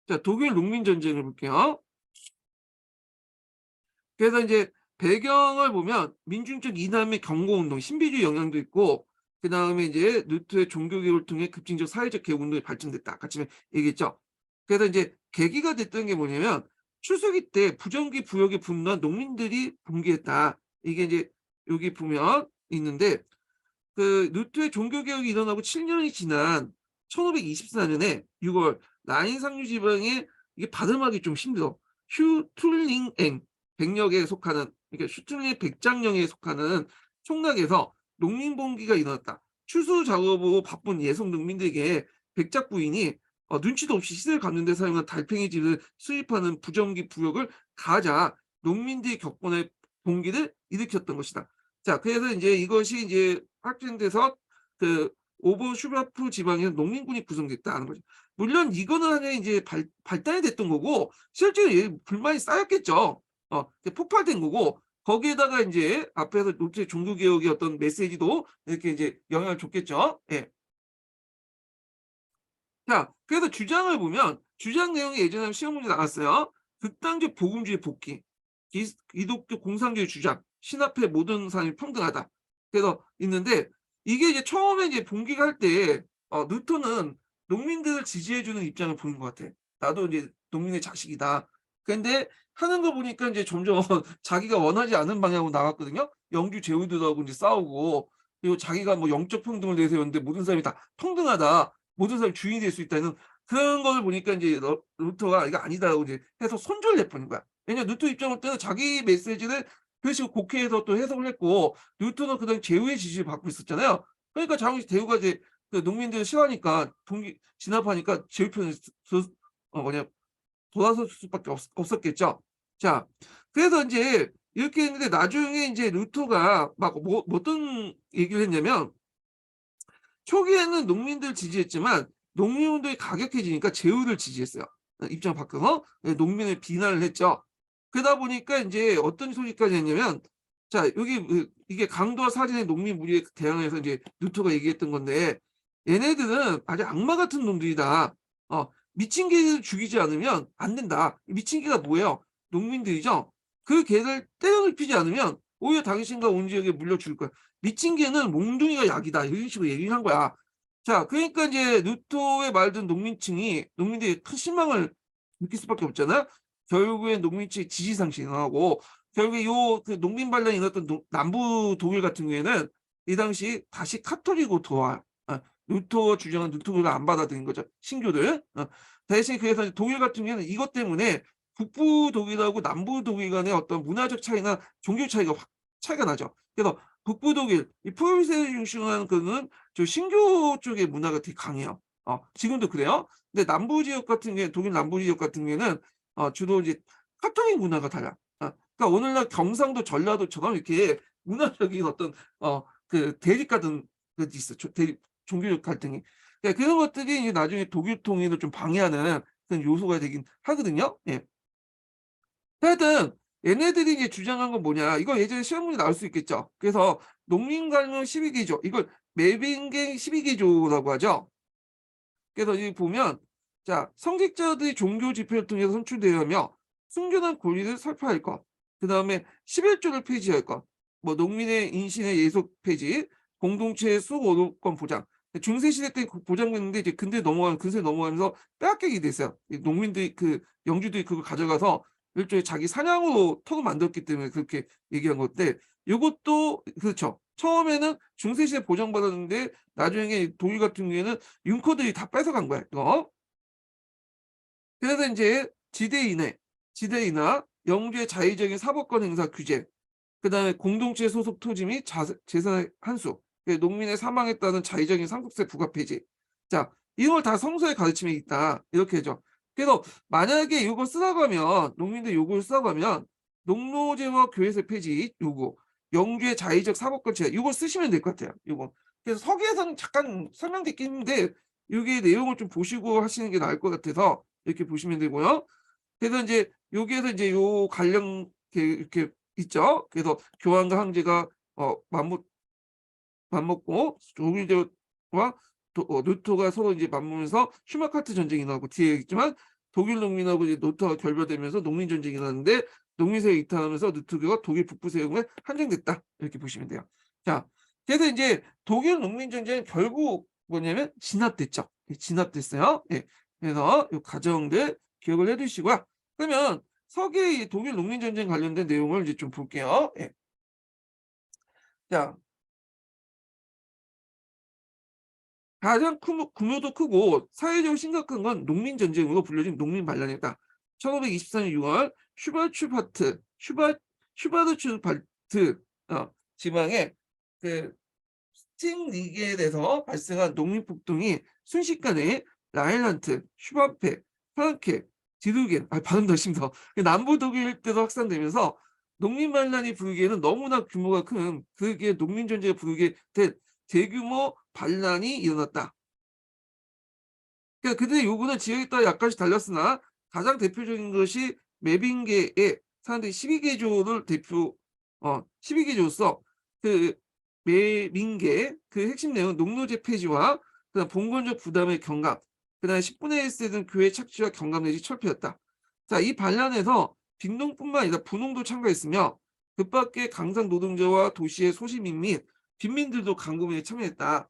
S1: 자, 독일 농민 전쟁을 볼게요. 그래서 이제 배경을 보면 민중적 이남의 경고운동, 신비주의 영향도 있고 그다음에 이제 루터의 종교개혁을 통해 급진적 사회적 개혁운동이 발전됐다. 같이 얘기했죠. 그래서 이제 계기가 됐던 게 뭐냐면 추수기 때 부정기 부역에 분노한 농민들이 붕괴했다. 이게 이제 여기 보면 있는데 그 루터의 종교개혁이 일어나고 7년이 지난 1524년에 6월 라인 상류 지방에 이게 발음하기 좀 힘들어. 슈툴링엥 백령에 속하는 그러니까 슈툴링 백장령에 속하는 총락에서 농민봉기가 일어났다. 추수 작업으로 바쁜 예성 농민들에게 백작 부인이 눈치도 없이 시세를 갚는 데 사용한 달팽이 질을 수입하는 부정기 부역을 가하자 농민들이 격분해 봉기를 일으켰던 것이다. 자, 그래서 이제 이것이 이제 확진돼서 그 오버슈바프 지방에서 농민군이 구성됐다는 거죠. 물론 이거는 하나의 이제 발단이 됐던 거고 실제로 불만이 쌓였겠죠. 폭발된 거고 거기에다가 이제 앞에서 루터의 종교개혁의 어떤 메시지도 이렇게 이제 영향을 줬겠죠. 예. 자, 그래서 주장을 보면 주장 내용이 예전에 시험 문제 나왔어요. 극단적 복음주의 복귀, 기독교 공산주의 주장, 신합의 모든 사람이 평등하다. 그래서 있는데 이게 이제 처음에 이제 봉기할 때 뉴턴은 농민들을 지지해주는 입장을 보인 것 같아. 나도 이제 농민의 자식이다. 근데 하는 거 보니까 이제 점점 자기가 원하지 않은 방향으로 나갔거든요. 영주 제후들하고 이제 싸우고 그리고 자기가 뭐 영적 평등을 내세웠는데 모든 사람이 다 평등하다. 모든 사람이 주인이 될 수 있다는 그런 걸 보니까 이제 루터가 이거 아니다라고 이제 해서 손절을 내버린 거야. 왜냐면 루터 입장을 때는 자기 메시지를 그런 식으로 국회에서 또 해석을 했고 뉴턴은 그다음에 제후의 지지를 받고 있었잖아요. 그러니까 당시 제후가 이제 그 농민들을 싫어하니까 진압하니까 제후 편을 뭐냐 돌아설 수밖에 없었겠죠. 자, 그래서 인제 이렇게 했는데 나중에 인제 루터가 막 뭐 어떤 얘기를 했냐면 초기에는 농민들 지지했지만 농민운동이 가격해지니까 제후를 지지했어요. 입장 바꿔서 농민을 비난을 했죠. 그러다 보니까 인제 어떤 소리까지 했냐면 자 여기 이게 강도와 살인의 농민 무리에 대항해서 인제 루터가 얘기했던 건데 "얘네들은 아주 악마 같은 놈들이다. 미친 개를 죽이지 않으면 안 된다." 미친 개가 뭐예요? 농민들이죠. "그 개를 때려 눕히지 않으면 오히려 당신과 온 지역에 물려 죽을 거야. 미친 개는 몽둥이가 약이다." 이런 식으로 얘기를 한 거야. 자 그러니까 인제 루터의 말 듣는 농민들이 큰 실망을 느낄 수밖에 없잖아요. 결국엔 농민층의 지지 상승이 일어나고 결국에 요 그 농민 반란이 일어났던 남부 독일 같은 경우에는 이 당시 다시 카톨릭으로 돌아와요. 루터 주장은 루터교가 안 받아들인 거죠, 신교를. 대신 그래서 이제 독일 같은 경우에는 이것 때문에 북부 독일하고 남부 독일 간의 어떤 문화적 차이나 종교 차이가 확 차이가 나죠. 그래서 북부 독일 이 프로이센을 중심으로 하는 거는 저 신교 쪽의 문화가 되게 강해요. 지금도 그래요. 근데 남부 지역 같은 경우에 독일 남부 지역 같은 경우에는 주로 이제 카톨릭 문화가 달라. 그러니까 오늘날 경상도 전라도처럼 이렇게 문화적인 어떤 그 대립 같은 것이 있어. 대립 종교적 갈등이. 예 그런 것들이 이제 나중에 독일 통일을 좀 방해하는 그런 요소가 되긴 하거든요. 예. 하여튼 얘네들이 이제 주장한 건 뭐냐. 이거 예전에 시험 문제 나올 수 있겠죠. 그래서 농민갈등 12개조 이걸 메빙갱 12개조라고 하죠. 그래서 여기 보면 자 성직자들이 종교 집회를 통해서 선출되려며 순결한 권리를 설파할 것. 그다음에 11조를 폐지할 것. 뭐 농민의 인신의 예속 폐지, 공동체의 수고노권 보장. 중세 시대 때 보장됐는데 이제 근세 넘어가면서 빼앗기게 됐어요. 이 농민들이 그 영주들이 그걸 가져가서 일종의 자기 사냥으로 터로 만들었기 때문에 그렇게 얘기한 건데 요것도 그렇죠. 처음에는 중세 시대 보장받았는데 나중에 독일 같은 경우에는 융커들이 다 뺏어간 거야 이거. 그래서 인제 지대이나 영주의 자의적인 사법권 행사 규제 그다음에 공동체 소속 토지 및 재산의 환수 농민의 사망에 따른 자의적인 상속세 부과 폐지. 자 이런 걸 다 성서의 가르침에 있다. 이렇게 하죠. 그래서 만약에 요걸 쓰라고 하면 농민들이 요걸 쓰라고 하면 농노제와 교회세 폐지 요거, 영주의 자의적 사법권 제한 요거 쓰시면 될 것 같아요 요거. 그래서 서기에서는 잠깐 설명돼 있긴 한데 요게 내용을 좀 보시고 하시는 게 나을 것 같아서 이렇게 보시면 되고요. 그래서 인제 여기에서 인제 요 관련 이렇게 있죠. 그래서 교황과 황제가 맞먹고 독일제와 루터가 서로 이제 맞먹으면서 슈마카트 전쟁이 나고 뒤에 있지만 독일 농민하고 이제 루터가 결별되면서 농민 전쟁이 나는데 농민세가 이탈하면서 루터교가 독일 북부 세력에 한정됐다. 이렇게 보시면 돼요. 자, 그래서 인제 독일 농민 전쟁은 결국 뭐냐면 진압됐죠. 예 진압됐어요. 예. 그래서 요 과정들 기억을 해 두시고요. 그러면 서기의 이 독일 농민 전쟁 관련된 내용을 이제 좀 볼게요. 예. 자 가장 규모도 크고 사회적으로 심각한 건 농민 전쟁으로 불려진 농민 반란이다. 1524년 6월 슈바르츠발트 지방의 그 스팅리겔에서 발생한 농민 폭동이 순식간에 라인란트, 슈바페, 프랑케, 디루겐 발음도 힘들어. 남부 독일 일대로 확산되면서 농민 반란이 부르기에는 너무나 규모가 큰 그게 농민 전쟁을 부르게 된 대규모 반란이 일어났다. 그러니까 그들의 요구는 지역에 따라 약간씩 달랐으나 가장 대표적인 것이 메빙게의 사람들이 12개조를 12개조로서 그 메빙게 그 핵심 내용은 농노제 폐지와 그다음 봉건적 부담의 경감 그다음에 10분의 1 세는 교회 착취와 경감 내지 철폐였다. 자, 이 반란에서 빈농뿐만 아니라 분홍도 참가했으며 그밖에 강상 노동자와 도시의 소시민 및 빈민들도 강금에 참여했다.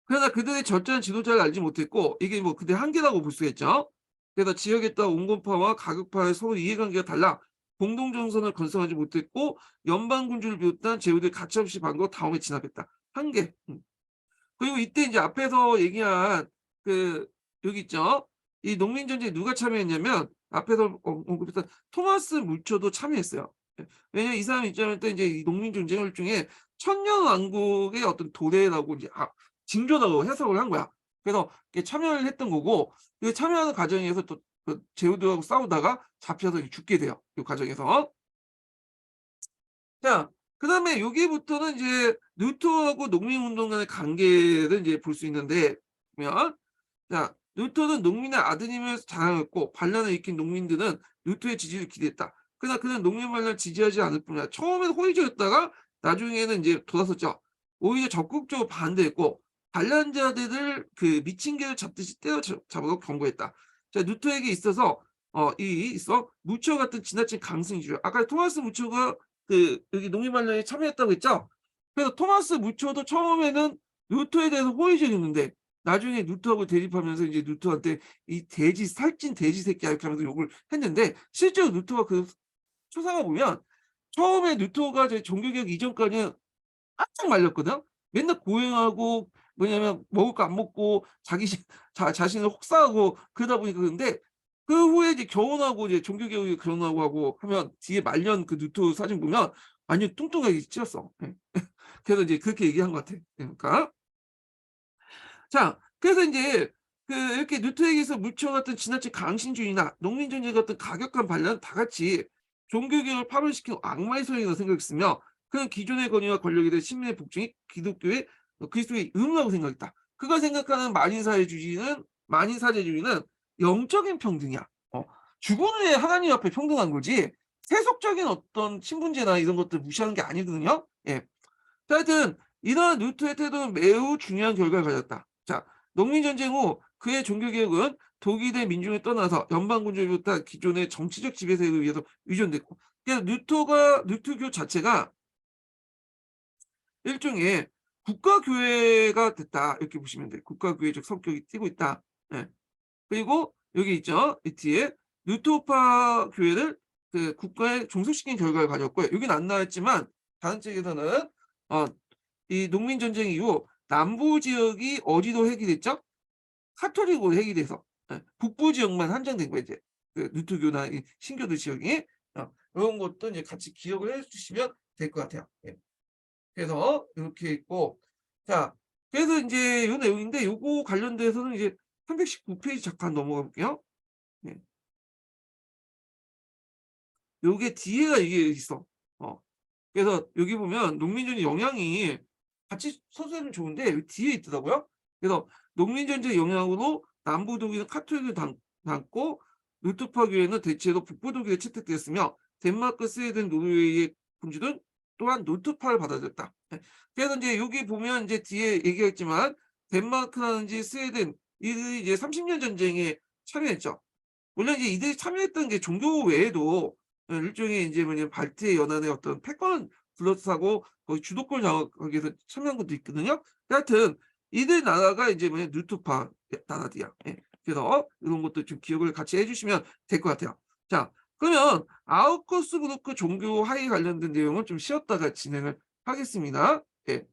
S1: 그러나 그들의 절제한 지도자를 알지 못했고 이게 뭐 그들의 한계라고 볼 수가 있죠. 그래서 지역에 따라 온건파와 가극파의 서로 이해관계가 달라 공동 정선을 건설하지 못했고 연방군주를 비롯한 제후들 가차없이 반거 다음에 진압했다. 한계. 그리고 이때 이제 앞에서 얘기한 그 여기 있죠. 이 농민 전쟁에 누가 참여했냐면 앞에서 언급했던 토마스 무초도 참여했어요. 예. 왜냐면 이 사람 입장에서 이제 이 농민 전쟁을 중에 천년 왕국의 어떤 도래라고 이제 징조라고 해석을 한 거야. 그래서 이렇게 참여를 했던 거고 그 참여하는 과정에서 또 그 제후들하고 싸우다가 잡혀서 죽게 돼요. 이 과정에서. 자, 그다음에 여기부터는 이제 루터하고 농민운동 간의 관계를 이제 볼 수 있는데 보면 자, 루터는 농민의 아드님을 자랑했고 반란을 일으킨 농민들은 루터의 지지를 기대했다. 그러나 그는 농민 반란을 지지하지 않을 뿐 아니라 처음에는 호의적이었다가 나중에는 이제 돌아섰죠. 오히려 적극적으로 반대했고 반란자들을 그 미친 개를 잡듯이 때려잡으라고 경고했다. 자, 루터에게 있어서 무처 같은 지나친 강승이죠. 아까 토마스 무처가 그 여기 농민 반란에 참여했다고 했죠. 그래서 토마스 무처도 처음에는 루터에 대해서 호의적이었는데 나중에 루터하고 대립하면서 이제 루터한테 이 돼지 살찐 돼지 새끼야 이렇게 하면서 욕을 했는데 실제로 루터가 그 초상화 보면 처음에 루터가 이제 종교개혁 이전까지는 바짝 말렸거든. 맨날 고행하고 뭐냐면 먹을 거 안 먹고 자신을 혹사하고 그러다 보니까 그런데 그 후에 이제 결혼하고 이제 종교개혁에 결혼하고 하고 하면 뒤에 말년 그 루터 사진 보면 완전 뚱뚱하게 찌었어. 예. 그래서 이제 그렇게 얘기한 것 같아. 그러니까. 자, 그래서 인제 그 이렇게 루터에게서 물처 같은 지나친 강신주의나 농민전쟁 같은 가격한 반란은 다 같이 종교개혁을 파멸시킨 악마의 소행이라고 생각했으며 그는 기존의 권위와 권력에 대한 시민의 복종이 기독교의 그리스도의 의무라고 생각했다. 그가 생각하는 만인사제주의는 영적인 평등이야. 죽은 후에 하나님 앞에 평등한 거지 세속적인 어떤 신분제나 이런 것들 무시하는 게 아니거든요. 예. 자, 하여튼 이러한 루터의 태도는 매우 중요한 결과를 가졌다. 자, 농민전쟁 후 그의 종교개혁은 독일의 민중을 떠나서 연방군주를 비롯한 기존의 정치적 지배세력에 의해서 의존됐고 그래서 루터교 자체가 일종의 국가교회가 됐다 이렇게 보시면 돼요. 국가교회적 성격이 띠고 있다. 예. 그리고 여기 있죠. 이 뒤에 루터파 교회를 그 국가에 종속시킨 결과를 가졌고요. 여기는 안 나왔지만 다른 책에서는 어 이 농민 전쟁 이후 남부 지역이 어디로 해기됐죠? 카톨릭으로 해기돼서 북부 지역만 한정된 거예요, 이제. 그 누트교나 이 신교도 지역이. 요런 것도 이제 같이 기억을 해 주시면 될 것 같아요. 예. 그래서 이렇게 있고 자, 그래서 인제 요 내용인데 요거 관련돼서는 이제 319 페이지 잠깐 넘어가 볼게요. 예. 요게 뒤에가 이게 있어. 어. 그래서 여기 보면 농민전의 영향이 같이 서술하면 좋은데 여기 뒤에 있더라고요. 그래서 농민전쟁의 영향으로 남부 독일은 카톨릭을 담고 루트파 교회는 대체로 북부 독일에 채택되었으며 덴마크, 스웨덴, 노르웨이의 군주는 또한 루트파를 받아들였다. 예. 그래서 이제 여기 보면 이제 뒤에 얘기했지만 덴마크라든지 스웨덴 이들이 이제 30년 전쟁에 참여했죠. 물론 이제 이들이 참여했던 게 종교 외에도 일종의 인제 뭐냐면 발트해 연안의 어떤 패권을 둘러싸고 거기 주도권을 장악하기 위해서 참여한 것도 있거든요. 하여튼 이들 나라가 이제 뭐냐 루트파 나라들이야. 예. 그래서 이런 것도 좀 기억을 같이 해 주시면 될 것 같아요. 자, 그러면 아우크스부르크 종교 화해 관련된 내용은 좀 쉬었다가 진행을 하겠습니다. 예.